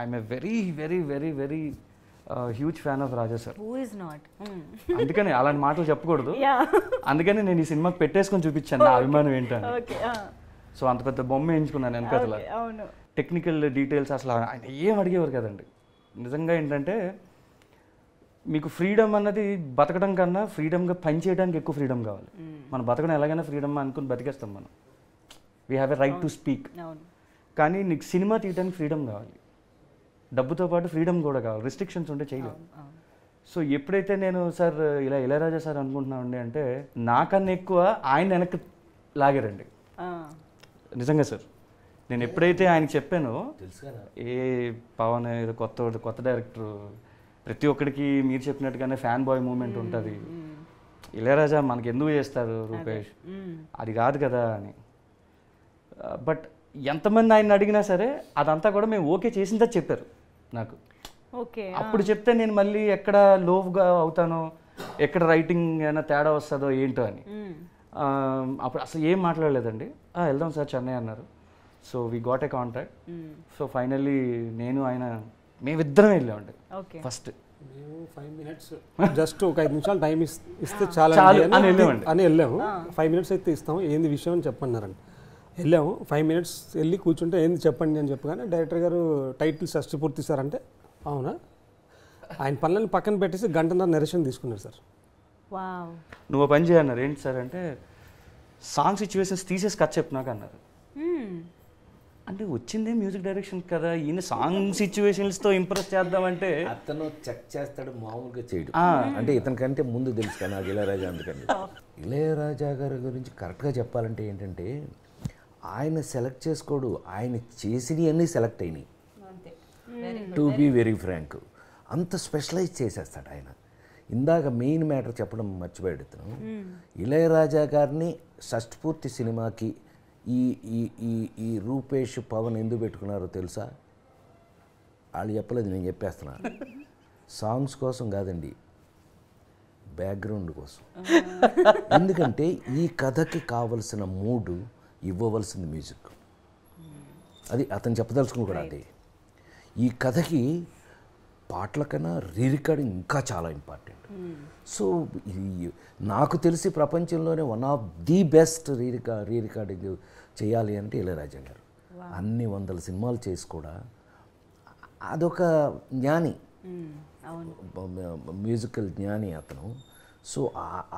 I'm a very very very very huge fan of Raja sir. అందుకని అలాంటి మాటలు చెప్పకూడదు, అందుకని నేను ఈ సినిమాకి పెట్టేసుకొని చూపించాను నా అభిమానం ఏంటని. సో అంత పెద్ద బొమ్మ వేయించుకున్నాను వెనకతల. టెక్నికల్ డీటెయిల్స్ అసలు ఆయన ఏం అడిగేవారు కదండి. నిజంగా ఏంటంటే మీకు ఫ్రీడమ్ అన్నది బతకడం కన్నా ఫ్రీడమ్గా పని చేయడానికి ఎక్కువ ఫ్రీడమ్ కావాలి. మనం బతకడం ఎలాగైనా ఫ్రీడమ్ అనుకుని బతికేస్తాం మనం. We have a right to speak. కానీ నీకు సినిమా తీయడానికి ఫ్రీడమ్ కావాలి, డబ్బుతో పాటు ఫ్రీడమ్ కూడా కావాలి. రిస్ట్రిక్షన్స్ ఉంటే చేయలేము. సో ఎప్పుడైతే నేను సార్ ఇలా ఇళయరాజా సార్ అనుకుంటున్నామండి అంటే నాకన్నా ఎక్కువ ఆయన వెనక్కి లాగారండి. నిజంగా సార్ నేను ఎప్పుడైతే ఆయనకి చెప్పానో, ఏ పవన్ ఏదో కొత్త డైరెక్టర్, ప్రతి ఒక్కడికి మీరు చెప్పినట్టుగానే ఫ్యాన్ బాయ్ మూమెంట్ ఉంటుంది, ఇళయరాజా మనకి ఎందుకు చేస్తారు రూపేష్, అది కాదు కదా అని. బట్ ఎంతమంది ఆయన అడిగినా సరే అదంతా కూడా మేము ఓకే చేసిందే చెప్పారు నాకు. అప్పుడు చెప్తే నేను మళ్ళీ ఎక్కడ లోగా అవుతానో, ఎక్కడ రైటింగ్ ఏమైనా తేడా వస్తుందో ఏంటో అని. అప్పుడు అసలు ఏం మాట్లాడలేదండి. వెళ్దాం సార్ చెన్నై అన్నారు. So we got a contract. So finally నేను ఆయన మేమిద్దరం వెళ్ళామండి. ఫస్ట్ 5 minutes జస్ట్ ఒక 5 నిమిషాలు టైం ఇస్తే చాలా అని వెళ్ళాము. 5 minutes అయితే ఇస్తాము, ఏంది విషయం అని చెప్పన్నారండి. వెళ్ళాము 5 minutes వెళ్ళి కూర్చుంటే ఏంది చెప్పండి అని చెప్పగానే డైరెక్టర్ గారు టైటిల్ షష్టి పూర్తి సార్ అంటే, అవునా, ఆయన పనులను పక్కన పెట్టేసి గంటన్నర నరేషన్ తీసుకున్నారు సార్. నువ్వు పని చేయన్నారు. ఏంటి సార్ అంటే సాంగ్ సిచ్యువేషన్స్ తీసేసి కథ చెప్పినాక అన్నారు. అంటే వచ్చిందే మ్యూజిక్ డైరెక్షన్ కదా, ఈయన సాంగ్ సిచ్యువేషన్స్తో ఇంప్రెస్ చేద్దామంటే అతను చెక్ చేస్తాడు, మామూలుగా చేయడు. అంటే ఇతనికంటే ముందు తెలుసు కదా నాకు ఇళయరాజా. అందుకని ఇళయరాజా గారి గురించి కరెక్ట్గా చెప్పాలంటే ఏంటంటే ఆయన సెలెక్ట్ చేసుకోడు, ఆయన చేసినవి అన్నీ సెలెక్ట్ అయినాయి. టు బీ వెరీ ఫ్రాంక్, అంత స్పెషలైజ్ చేసేస్తాడు ఆయన. ఇందాక మెయిన్ మ్యాటర్ చెప్పడం మర్చిపోయాడు ఇతను. ఇళయరాజా గారిని షష్ఠపూర్తి సినిమాకి ఈ ఈ ఈ ఈ రూపేష్ పవన్ ఎందుకు పెట్టుకున్నారో తెలుసా? వాళ్ళు చెప్పలేదు, నేను చెప్పేస్తున్నా. సాంగ్స్ కోసం కాదండి, బ్యాక్గ్రౌండ్ కోసం. ఎందుకంటే ఈ కథకి కావలసిన మూడు ఇవ్వవలసింది మ్యూజిక్. అది అతను చెప్పదలుచుకుని కూడా అది. ఈ కథకి పాటల కన్నా రీరికార్డింగ్ ఇంకా చాలా ఇంపార్టెంట్. సో నాకు తెలిసి ప్రపంచంలోనే one of the best re-recording చేయాలి అంటే ఇళయరాజా గారు. అన్ని 100 సినిమాలు చేసి కూడా అదొక జ్ఞాని, మ్యూజికల్ జ్ఞాని అతను. సో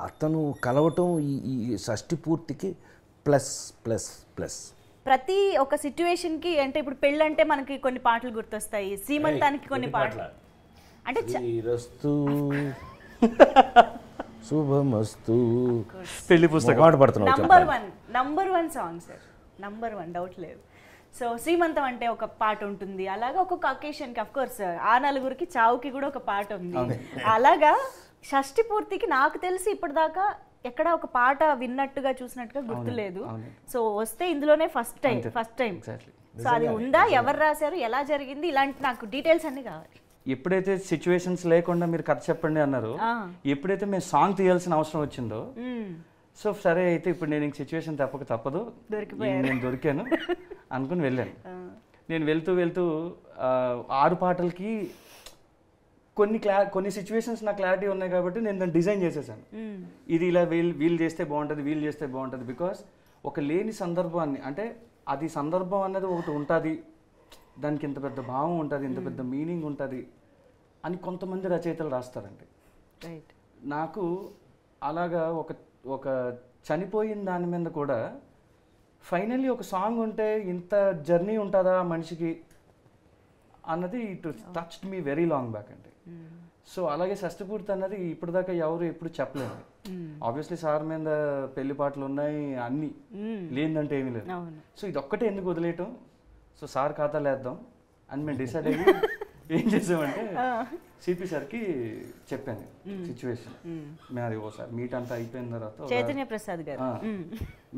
అతను కలవటం ఈ షష్ఠిపూర్తికి ప్లస్ ప్లస్ ప్లస్. ప్రతి ఒక సిచ్యువేషన్కి, అంటే ఇప్పుడు పెళ్ళంటే మనకి కొన్ని పాటలు గుర్తొస్తాయి, సీమంతానికి కొన్ని పాటలు, అంటే శ్రీరస్తు శుభమస్తు పెళ్లి పుస్తకం పాట పడుతున్నావు. Number one song sir, number 1 doubt లేదు. సో శ్రీమంతం అంటే ఒక పాట ఉంటుంది, అలాగా ఒక్కొక్క అకేషన్కి అఫ్ కోర్స్ ఆ నలుగురికి చావుకి కూడా ఒక పాట ఉంది. అలాగా షష్ఠి పూర్తికి నాకు తెలిసి ఇప్పటిదాకా ఎక్కడ ఒక పాట విన్నట్టుగా చూసినట్టుగా గుర్తులేదు. సో వస్తే ఇందులోనే ఫస్ట్ టైం. సో అది ఉందా, ఎవరు రాశారు, ఎలా జరిగింది, ఇలాంటి నాకు డీటెయిల్స్ అన్ని కావాలి. ఎప్పుడైతే సిచ్యువేషన్స్ లేకుండా మీరు కథ చెప్పండి అన్నారు, ఎప్పుడైతే మేము సాంగ్ తీయాల్సిన అవసరం వచ్చిందో, సో సరే అయితే ఇప్పుడు నేను ఇంక సిచ్యువేషన్ తప్పదు, నేను దొరికాను అనుకుని వెళ్ళాను. నేను వెళ్తూ 6 పాటలకి కొన్ని సిచ్యువేషన్స్ నాకు క్లారిటీ ఉన్నాయి కాబట్టి నేను దాన్ని డిజైన్ చేసేసాను. ఇది ఇలా వీళ్ళు చేస్తే బాగుంటుంది, బికాస్ ఒక లేని సందర్భాన్ని, అంటే అది సందర్భం అన్నది ఒకటి ఉంటుంది, దానికి ఇంత పెద్ద భావం ఉంటుంది, ఇంత పెద్ద మీనింగ్ ఉంటుంది అని కొంతమంది రచయితలు రాస్తారండి. నాకు అలాగా ఒక చనిపోయిన దాని మీద కూడా ఫైనల్లీ ఒక సాంగ్ ఉంటే ఇంత జర్నీ ఉంటుందా మనిషికి అన్నది it touched me very long back అండి. సో అలాగే షష్ఠపూర్తి అన్నది ఇప్పటిదాకా ఎప్పుడు చెప్పలేదు. ఆబ్వియస్లీ సార్ మీద పెళ్లి పాటలు ఉన్నాయి, అన్ని లేదంటే ఏమీ లేదు. సో ఇది ఒక్కటే ఎందుకు వదిలేయటం, సో సార్ ఖాతాలు వేద్దాం అని మేము డిసైడ్ అయ్యి ఏం చేసామంటే సిపి సార్కి చెప్పాను సిచ్యువేషన్. మరి ఓసారి మీట్ అంతా అయిపోయిన తర్వాత చైతన్య ప్రసాద్ గారు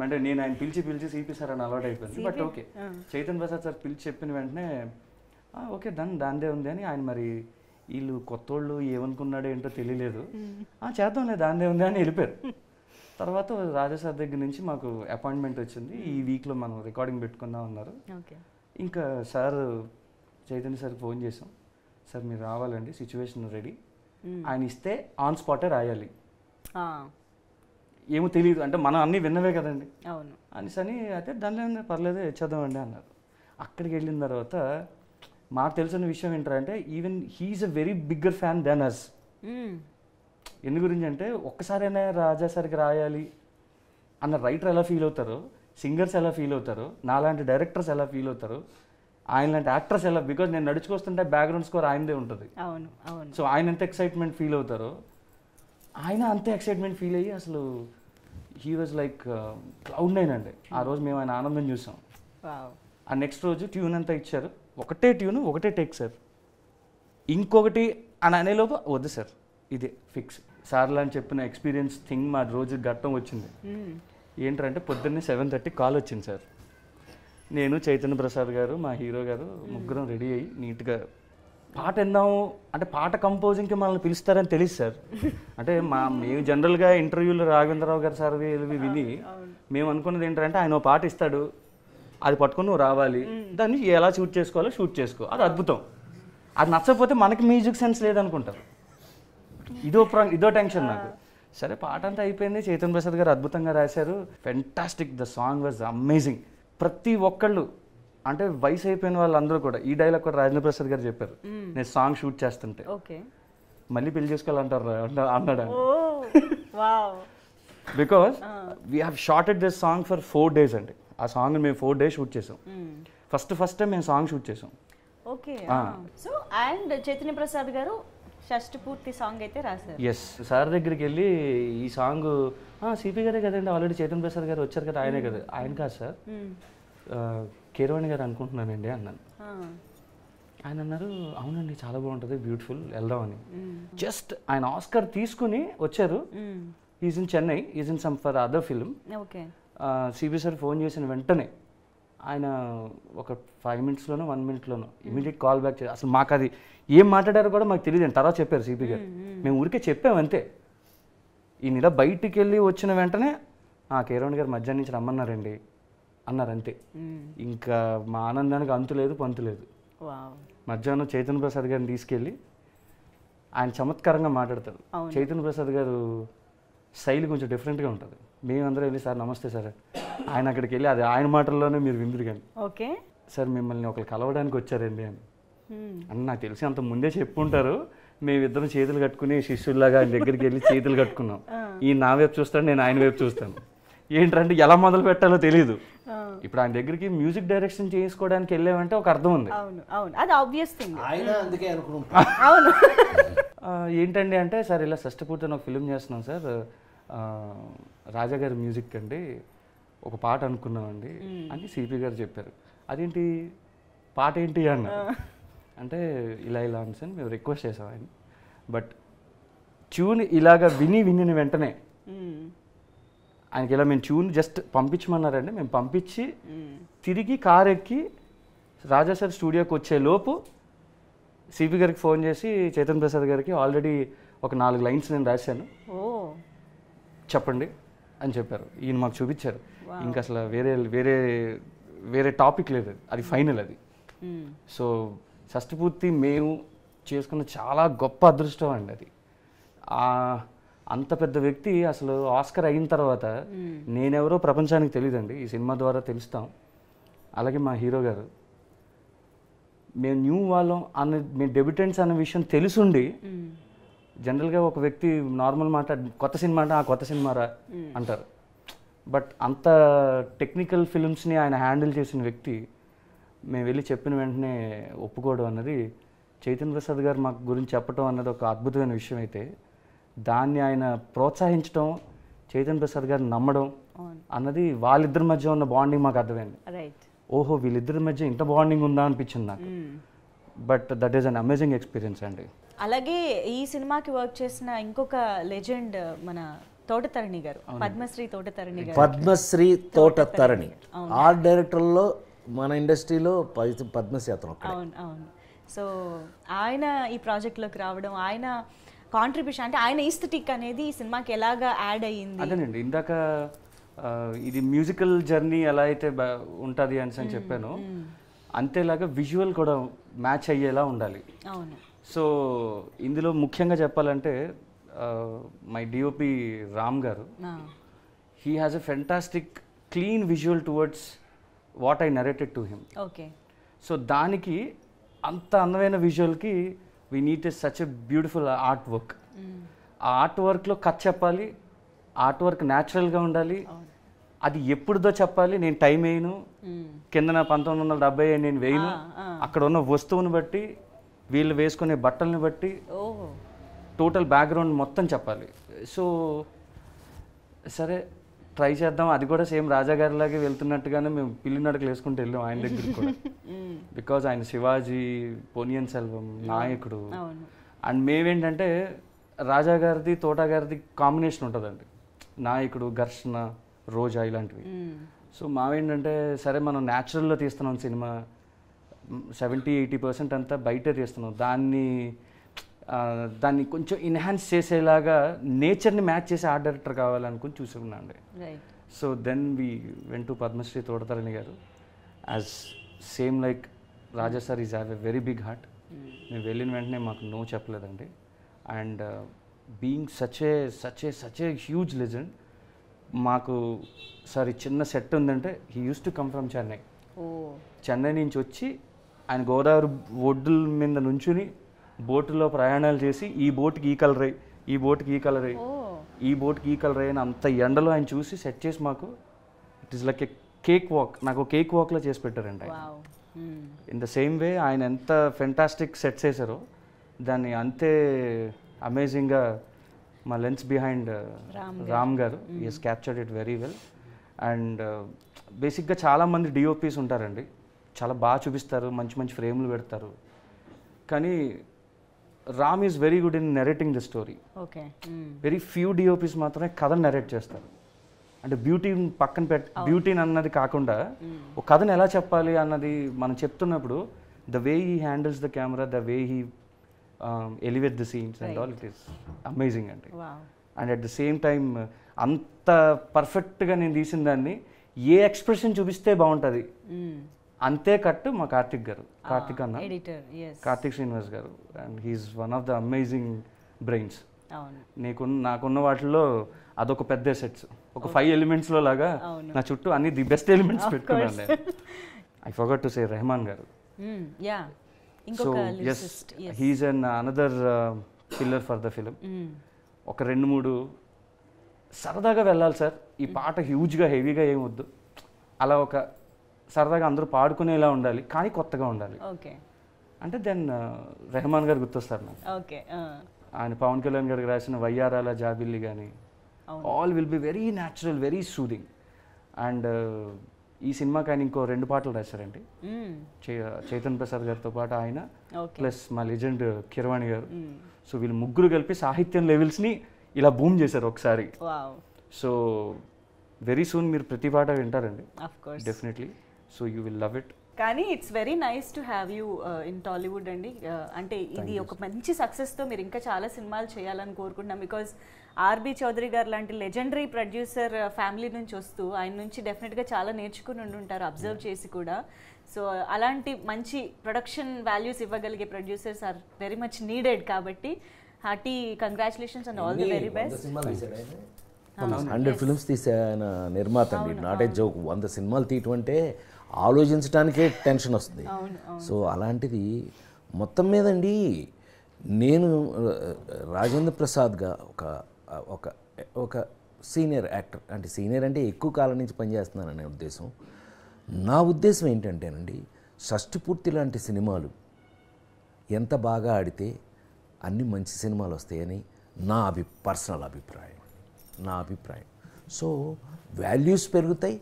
అంటే నేను ఆయన పిలిచి సిపి సార్ అని అలవాటు అయిపోయింది. But okay, Chaitanya Prasad sir పిలిచి చెప్పిన వెంటనే ఓకే దాందే ఉంది అని ఆయన, మరి వీళ్ళు కొత్తోళ్ళు ఏమనుకున్నాడో ఏంటో తెలియలేదు, చేద్దాంలే దాందే ఉంది అని వెళ్ళిపోయారు. తర్వాత రాజా సార్ దగ్గర నుంచి మాకు అపాయింట్మెంట్ వచ్చింది, ఈ వీక్లో మనం రికార్డింగ్ పెట్టుకుందాం అన్నారు. ఇంకా సార్ చైతన్య సార్కి ఫోన్ చేసాం, సార్ మీరు రావాలండి, సిచ్యువేషన్ రెడీ, ఆయన ఇస్తే ఆన్ స్పాటే రాయాలి, ఏమో తెలియదు అంటే మనం అన్నీ విన్నవే కదండి అని అయితే దానిలో పర్లేదు ఇచ్చేద్దామండి అన్నారు. అక్కడికి వెళ్ళిన తర్వాత మాకు తెలిసిన విషయం ఏంటంటే even he's a very bigger fan than us. ఎందు గురించి అంటే ఒక్కసారైనా రాజా సార్కి రాయాలి అన్న రైటర్ ఎలా ఫీల్ అవుతారో, సింగర్స్ ఎలా ఫీల్ అవుతారో, నాలాంటి డైరెక్టర్స్ ఎలా ఫీల్ అవుతారో, ఆయన లాంటి యాక్టర్స్ ఎలా, బికాజ్ నేను నడుచుకొస్తుంటే బ్యాక్గ్రౌండ్ స్కోర్ ఆయనదే ఉంటుంది. సో ఆయన ఎంత ఎక్సైట్మెంట్ ఫీల్ అవుతారో ఆయన అంతే ఎక్సైట్మెంట్ ఫీల్ అయ్యి అసలు హీ వాజ్ లైక్ క్లౌడ్9 అండి. ఆ రోజు మేము ఆయన ఆనందం చూసాం. ఆ నెక్స్ట్ రోజు ట్యూన్ అంతా ఇచ్చారు, ఒకటే ట్యూన్ ఒకటే టేక్ సార్, ఇంకొకటి అని అనేలోపు వద్దు సార్ ఇదే ఫిక్స్ సార్లు అని చెప్పిన ఎక్స్పీరియన్స్ థింగ్ మా రోజు ఘట్టం వచ్చింది. ఏంటంటే పొద్దున్నే 7:30 కాల్ వచ్చింది సార్. నేను చైతన్య ప్రసాద్ గారు మా హీరో గారు ముగ్గురం రెడీ అయ్యి నీట్గా పాట విందాము అంటే పాట కంపోజింగ్కి మనల్ని పిలుస్తారని తెలుసు సార్. అంటే మేము జనరల్గా ఇంటర్వ్యూలో రాఘవేంద్రరావు గారు సార్ విని మేము అనుకున్నది ఏంటంటే ఆయన పాట ఇస్తాడు, అది పట్టుకొని నువ్వు రావాలి, దాన్ని ఎలా షూట్ చేసుకోవాలో షూట్ చేసుకో, అది అద్భుతం. అది నచ్చకపోతే మనకి మ్యూజిక్ సెన్స్ లేదనుకుంటారు. ఇదో టెన్షన్ నాకు. సరే పాట అంతా అయిపోయింది, చైతన్య ప్రసాద్ గారు అద్భుతంగా రాశారు, fantastic, the song was amazing. ప్రతి ఒక్కళ్ళు అంటే వయసు అయిపోయిన వాళ్ళందరూ కూడా ఈ డైలాగ్ కూడా రాజేంద్ర ప్రసాద్ గారు చెప్పారు, నేను సాంగ్ షూట్ చేస్తుంటే మళ్ళీ పెళ్లి చేసుకోవాలంటారు అన్నాడు. Because we have shorted this song for 4 days అండి. ఆ సాంగ్ మేము 4 days షూట్ చేసాం. ఫస్ట్ టైం మేము సాంగ్ షూట్ చేసాం. Okay. So and Chaitanya Prasad garu Shashtipoorthi song అయితే రాశారు. ఎస్, సార్ దగ్గరికి వెళ్ళి ఈ సాంగ్ సిపి గారే కదండి, ఆల్రెడీ చైతన్య ప్రసాద్ గారు వచ్చారు కదా, ఆయనే కదా. ఆయన కాదు సార్, కీరవాణి గారు అనుకుంటున్నానండి అన్నాను. ఆయన అన్నారు అవునండి చాలా బాగుంటుంది బ్యూటిఫుల్ వెళ్దామని. జస్ట్ ఆయన ఆస్కర్ తీసుకుని వచ్చారు. Is in Chennai, is in some for other film. Okay. CB sir phone చేసిన వెంటనే ఆయన ఒక 5 minutesలోనో 1 minuteలోనో ఇమీడియట్ కాల్ బ్యాక్ చేసి, అసలు మాకు అది ఏం మాట్లాడారో కూడా మాకు తెలియదు. తర్వాత చెప్పారు సిపి గారు, మేము ఊరికే చెప్పాము అంతే. ఈయన ఇలా బయటికి వెళ్ళి వచ్చిన వెంటనే కేరవణ్ గారు మధ్యాహ్నం నుంచి రమ్మన్నారండి అన్నారు అంతే. ఇంకా మా ఆనందానికి అంతు లేదు పంతు లేదు. మధ్యాహ్నం చైతన్య ప్రసాద్ గారిని తీసుకెళ్ళి ఆయన చమత్కారంగా మాట్లాడతారు. చైతన్య ప్రసాద్ గారు శైలి కొంచెం డిఫరెంట్గా ఉంటుంది. మేమందరం వెళ్ళి సార్ నమస్తే సార్, ఆయన అక్కడికి వెళ్ళి అది ఆయన మాటల్లోనే మీరు విందురు కానీ, ఓకే సార్ మిమ్మల్ని ఒకరు కలవడానికి వచ్చారండి అని. అని నాకు తెలిసి అంత ముందే చెప్పుంటారు. మేమిద్దరం చేతులు కట్టుకుని శిష్యుల్లాగా ఆయన దగ్గరికి వెళ్ళి చేతులు కట్టుకున్నాం. ఈయన నా వైపు చూస్తాడు, నేను ఆయన వైపు చూస్తాను. ఏంటంటే ఎలా మొదలు పెట్టాలో తెలియదు. ఇప్పుడు ఆయన దగ్గరికి మ్యూజిక్ డైరెక్షన్ చేసుకోవడానికి వెళ్ళామంటే ఒక అర్థం ఉంది. అది ఆబ్వియస్ థింగ్. అవును. ఏంటండి అంటే సార్ ఇలా షష్ఠపూర్తి అని ఒక ఫిల్మ్ చేస్తున్నాం సార్, రాజా గారి మ్యూజిక్ అండి, ఒక పాట అనుకున్నామండి అని సిపి గారు చెప్పారు. అదేంటి పాట ఏంటి అన్న అంటే ఇలా ఇలా అని సార్ మేము రిక్వెస్ట్ చేసాం ఆయన. బట్ ట్యూన్ ఇలాగా విని వెంటనే ఆయనకి ఇలా మేము ట్యూన్ జస్ట్ పంపించమన్నారండి. మేము పంపించి తిరిగి కార్ ఎక్కి రాజా సార్ స్టూడియోకి వచ్చే లోపు సిపి గారికి ఫోన్ చేసి చైతన్య ప్రసాద్ గారికి ఆల్రెడీ ఒక 4 lines నేను రాశాను, చెప్పండి అని చెప్పారు. ఈయన మాకు చూపించారు. ఇంకా అసలు వేరే వేరే వేరే టాపిక్ లేదు, అది ఫైనల్ అది. సో షష్ఠపూర్తి మేము చేసుకున్న చాలా గొప్ప అదృష్టం అండి అది. అంత పెద్ద వ్యక్తి అసలు ఆస్కర్ అయిన తర్వాత నేనెవరో ప్రపంచానికి తెలియదండి, ఈ సినిమా ద్వారా తెలుస్తాం. అలాగే మా హీరో గారు, మేము న్యూ వాళ్ళం మేము డెబ్యూటెంట్స్ అన్న విషయం తెలుసుండి జనరల్గా ఒక వ్యక్తి నార్మల్ మాట కొత్త సినిమా అంటే కొత్త సినిమారా అంటారు. బట్ అంత టెక్నికల్ ఫిల్మ్స్ని ఆయన హ్యాండిల్ చేసిన వ్యక్తి మేము వెళ్ళి చెప్పిన వెంటనే ఒప్పుకోవడం అన్నది, చైతన్య ప్రసాద్ గారు మాకు గురించి చెప్పడం అన్నది ఒక అద్భుతమైన విషయం అయితే, దాన్ని ఆయన ప్రోత్సహించడం, చైతన్య ప్రసాద్ గారిని నమ్మడం అన్నది వాళ్ళిద్దరి మధ్య ఉన్న బాండింగ్ మాకు అర్థమైంది. ఓహో వీళ్ళిద్దరి మధ్య ఇంత బాండింగ్ ఉందా అనిపించింది నాకు. But that is an amazing experience అండి. అలాగే ఈ సినిమాకి వర్క్ చేసిన ఇంకొక లెజెండ్ మన తోటతరణి గారు, పద్మశ్రీ తోటతరణి గారు. పద్మశ్రీ తోటతరణి ఆర్ట్ డైరెక్టర్లో మన ఇండస్ట్రీలో పద్మశ్రీ అతను. అవును అవును. సో ఆయన ఈ ప్రాజెక్ట్లోకి రావడం, ఆయన కాంట్రిబ్యూషన్ అంటే ఆయన ఈస్థెటిక్ అనేది ఈ సినిమాకి ఎలాగా యాడ్ అయ్యింది? అదేనండి ఇందాక ఇది మ్యూజికల్ జర్నీ ఎలా అయితే ఉంటుంది అని చెప్పాను, అంతేలాగా విజువల్ కూడా మ్యాచ్ అయ్యేలా ఉండాలి. అవును. సో ఇందులో ముఖ్యంగా చెప్పాలంటే మై డిఓపి రామ్ గారు, he has a fantastic clean visual towards what I narrated to him. Okay. So దానికి అంత అందమైన విజువల్కి we need such a beautiful art work. ఆ ఆర్ట్ వర్క్లో కథ చెప్పాలి, ఆర్ట్ వర్క్ న్యాచురల్గా ఉండాలి, అది ఎప్పుడుదో చెప్పాలి. నేను టైం వేయను, కిందన 1970 నేను వేయను, అక్కడ ఉన్న వస్తువుని బట్టి వీళ్ళు వేసుకునే బట్టల్ని బట్టి టోటల్ బ్యాక్గ్రౌండ్ మొత్తం చెప్పాలి. సో సరే ట్రై చేద్దాం. అది కూడా సేమ్ రాజా గారిలాగే వెళ్తున్నట్టుగానే మేము పిల్లి నడకలు వేసుకుంటూ వెళ్ళాం ఆయన దగ్గరికి కూడా. బికాజ్ ఆయన శివాజీ, పొన్నియిన్ సెల్వం, నాయకుడు. అండ్ మేమేంటంటే రాజా గారిది తోటా గారిది కాంబినేషన్ ఉంటుందండి, నాయకుడు, ఘర్షణ, రోజా ఇలాంటివి. సో మావేంటంటే సరే మనం న్యాచురల్లో తీస్తున్నాం సినిమా, 70-80% అంతా బయటే తీస్తున్నాం, దాన్ని కొంచెం ఎన్హాన్స్ చేసేలాగా నేచర్ని మ్యాచ్ చేసే ఆర్ట్ డైరెక్టర్ కావాలనుకుని చూసుకున్నాను అండి. So then we went to Padmashri Thota Tharani గారు. As same like Raja sir is have a very big heart. మేము వెళ్ళిన వెంటనే మాకు నో చెప్పలేదండి. And being such a huge legend, మాకు సారీ చిన్న సెట్ ఉందంటే he use to come from Chennai. Chennai నుంచి వచ్చి ఆయన గోదావరి ఒడ్డుల మీద నుంచుని బోటులో ప్రయాణాలు చేసి ఈ బోట్కి ఈ కలర్ అయ్యి, ఈ బోట్కి ఈ కలర్ అయ్యి, ఈ బోట్కి ఈ కలర్ అయ్యి అని అంత ఎండలో ఆయన చూసి సెట్ చేసి మాకు it is like A cake walk, నాకు కేక్ వాక్లో చేసి పెట్టారండి ఆయన. ఇన్ ద సేమ్ వే ఆయన ఎంత ఫెంటాస్టిక్ సెట్స్ వేసారో దాన్ని అంతే అమేజింగ్గా మా లెన్స్ బిహైండ్ రామ్ గారు is captured it very well. And బేసిక్గా చాలామంది డిఓపీస్ ఉంటారండి, చాలా బాగా చూపిస్తారు, మంచి మంచి ఫ్రేమ్లు పెడతారు. కానీ Ram is very good in narrating the story. Okay. Very few DOPs మాత్రమే కథను నెరేట్ చేస్తారు. అంటే బ్యూటీని పక్కన బ్యూటీని అన్నది కాకుండా ఒక కథను ఎలా చెప్పాలి అన్నది మనం చెప్తున్నప్పుడు the way he handles the camera, the way he elevate the scenes and all, it is amazing అండి. And at the same time అంత పర్ఫెక్ట్గా నేను తీసిన దాన్ని ఏ ఎక్స్ప్రెషన్ చూపిస్తే బాగుంటుంది అంతే కట్టు మా కార్తిక్ అన్న, Karthik Srinivas garu. And he's one of the amazing brains. నాకున్న వాటిల్లో అదొక పెద్ద సెట్స్, ఒక 5 ఎలిమెంట్స్లో లాగా నా చుట్టూ అన్ని ది బెస్ట్ ఎలిమెంట్స్ పెట్టుకున్నాను నేను. I forgot to say Rahman గారు. So yes, he's an another pillar for the film. ఒక 2-3 సరదాగా వెళ్ళాలి సార్, ఈ పాట హ్యూజ్గా హెవీగా ఏం వద్దు, అలా ఒక సరదాగా అందరూ పాడుకునేలా ఉండాలి కానీ కొత్తగా ఉండాలి అంటే దెన్ రెహమాన్ గారు గుర్తొస్తారు నాకు. ఆయన పవన్ కళ్యాణ్ గారికి రాసిన వయ్యారాల జాబిల్లి కానీ all will be very natural, very soothing. And ఈ సినిమాకి ఆయన ఇంకో 2 పాటలు రాశారండి, చైతన్ ప్రసాద్ గారితో పాటు ఆయన ప్లస్ మా లెజెండ్ కిరవాణి గారు. సో వీళ్ళు ముగ్గురు కలిపి సాహిత్యం లెవెల్స్ని ఇలా బూమ్ చేశారు ఒకసారి. సో వెరీ సూన్ మీరు ప్రతి పాట వింటారండి definitely. So you will love it. కానీ it's very nice to have you in Tollywood అండి. అంటే ఇది ఒక మంచి సక్సెస్తో మీరు ఇంకా చాలా సినిమాలు చేయాలని కోరుకుంటున్నాం. బికాజ్ ఆర్బి చౌదరి గారు లాంటి లెజెండరీ ప్రొడ్యూసర్ ఫ్యామిలీ నుంచి వస్తూ ఆయన నుంచి డెఫినెట్గా చాలా నేర్చుకుని ఉండుంటారు అబ్జర్వ్ చేసి కూడా. సో అలాంటి మంచి ప్రొడక్షన్ వాల్యూస్ ఇవ్వగలిగే producers are very much needed. కాబట్టి hearty congratulations and all the very best. 100 films తీసే ఆయన నిర్మాత అండి, నాట్ ఏ జోక్. 100 సినిమాలు తీయటం అంటే ఆలోచించడానికే టెన్షన్ వస్తుంది. సో అలాంటిది మొత్తం మీదండి నేను రాజేంద్ర ప్రసాద్గా ఒక సీనియర్ యాక్టర్, అంటే సీనియర్ అంటే ఎక్కువ కాలం నుంచి పనిచేస్తున్నాననే ఉద్దేశం. నా ఉద్దేశం ఏంటంటేనండి, షష్టిపూర్తి లాంటి సినిమాలు ఎంత బాగా ఆడితే అన్ని మంచి సినిమాలు వస్తాయని నా పర్సనల్ అభిప్రాయం. సో వాల్యూస్ పెరుగుతాయి,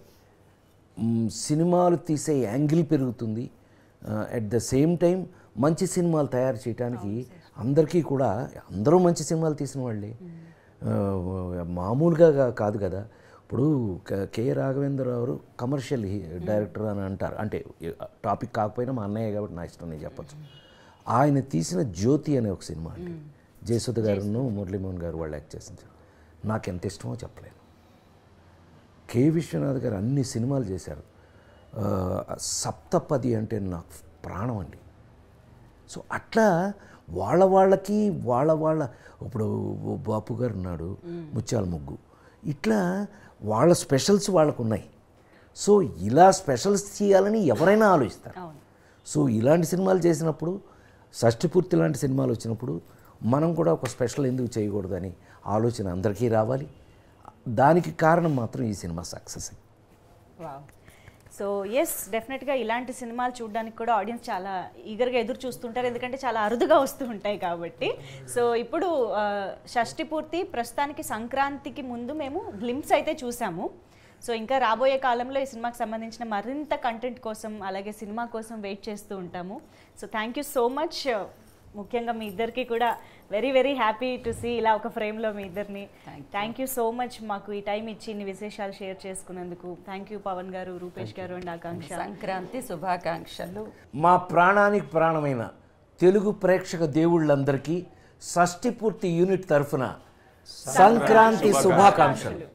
సినిమాలు తీసే యాంగిల్ పెరుగుతుంది. అట్ ద సేమ్ టైం మంచి సినిమాలు తయారు చేయడానికి అందరికీ కూడా, అందరూ మంచి సినిమాలు తీసిన వాళ్ళే, మామూలుగా కాదు కదా. ఇప్పుడు కె రాఘవేంద్రరావు కమర్షియల్ డైరెక్టర్ అని అంటారు, అంటే టాపిక్ కాకపోయినా మా అన్నయ్య కాబట్టి నా ఇష్టం నేను చెప్పచ్చు. ఆయన తీసిన జ్యోతి అనే ఒక సినిమా అండి, జయసుధ గారును మురళీమోహన్ గారు వాళ్ళు యాక్ట్ చేసించారు. నాకు ఎంత ఇష్టమో చెప్పలేను. కె విశ్వనాథ్ గారు అన్ని సినిమాలు చేశారు. సప్తపది అంటే నాకు ప్రాణం అండి. సో అట్లా వాళ్ళకి వాళ్ళ ఇప్పుడు బాపు గారు ఉన్నాడు, ముత్యాల ముగ్గు, ఇట్లా వాళ్ళ స్పెషల్స్ వాళ్ళకు ఉన్నాయి. సో ఇలా స్పెషల్స్ చేయాలని ఎవరైనా ఆలోచిస్తారు. సో ఇలాంటి సినిమాలు చేసినప్పుడు, షష్టిపూర్తి లాంటి సినిమాలు వచ్చినప్పుడు మనం కూడా ఒక స్పెషల్ ఎందుకు చేయకూడదని ఆలోచన అందరికీ రావాలి. దానికి కారణం మాత్రం ఈ సినిమా సక్సెస్. సో ఎస్, డెఫినెట్గా ఇలాంటి సినిమాలు చూడడానికి కూడా ఆడియన్స్ చాలా ఈగర్గా ఎదురు చూస్తుంటారు, ఎందుకంటే చాలా అరుదుగా వస్తూ ఉంటాయి కాబట్టి. సో ఇప్పుడు షష్టిపూర్తి ప్రస్తుతానికి సంక్రాంతికి ముందు మేము గ్లింప్స్ అయితే చూసాము. సో ఇంకా రాబోయే కాలంలో ఈ సినిమాకి సంబంధించిన మరింత కంటెంట్ కోసం అలాగే సినిమా కోసం వెయిట్ చేస్తూ ఉంటాము. So thank you so much. ముఖ్యంగా మీ ఇద్దరికి కూడా very very happy to see ఇలా ఒక ఫ్రేమ్లో మీ ఇద్దరిని. థ్యాంక్ యూ సో మచ్ మాకు ఈ టైం ఇచ్చి ఇన్ని విశేషాలు షేర్ చేసుకున్నందుకు. థ్యాంక్ యూ పవన్ గారు, రూపేష్ గారు అండ్ ఆకాంక్ష. సంక్రాంతి శుభాకాంక్షలు. మా ప్రాణానికి ప్రాణమైన తెలుగు ప్రేక్షక దేవుళ్ళందరికీ షష్టిపూర్తి యూనిట్ తరఫున సంక్రాంతి శుభాకాంక్షలు.